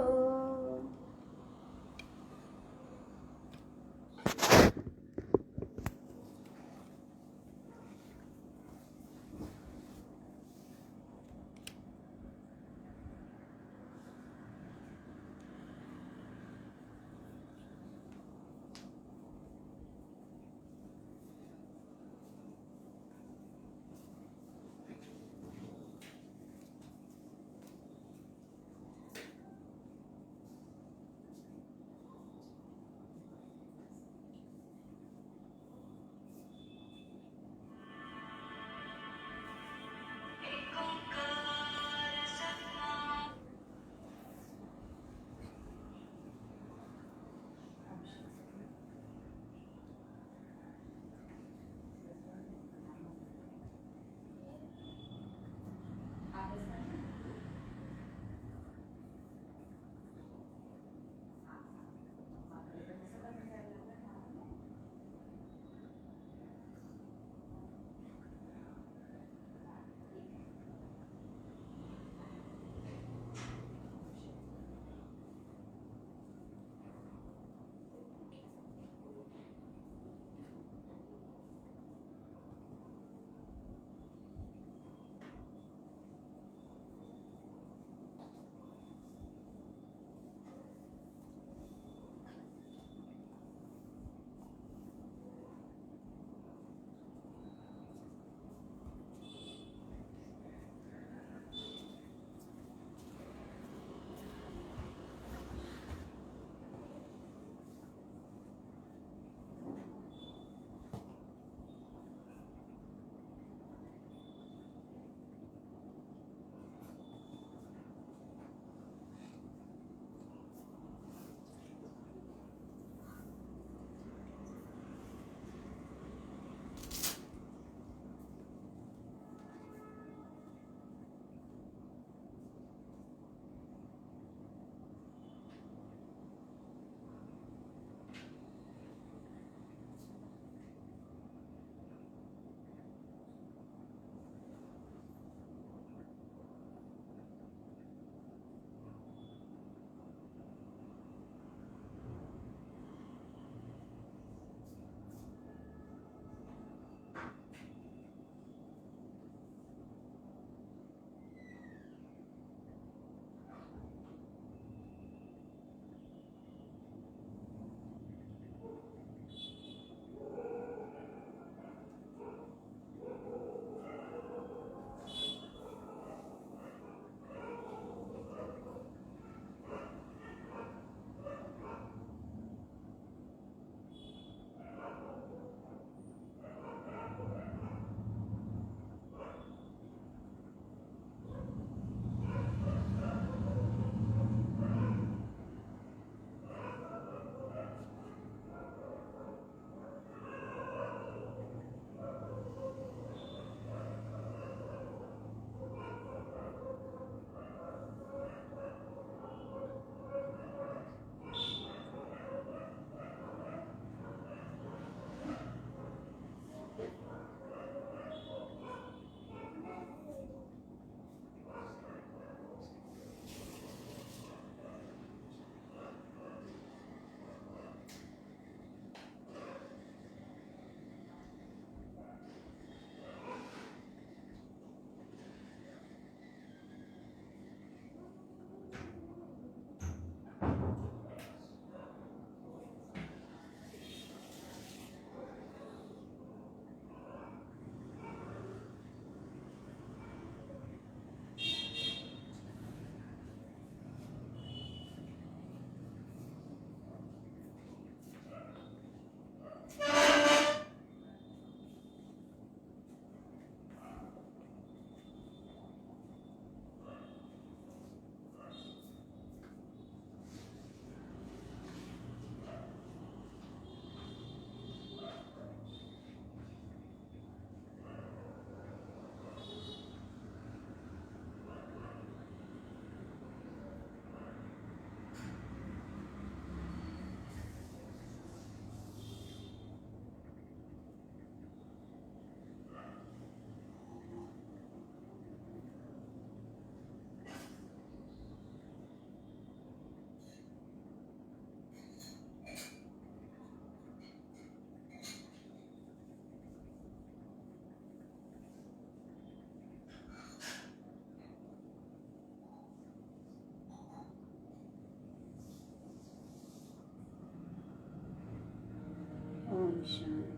शांति।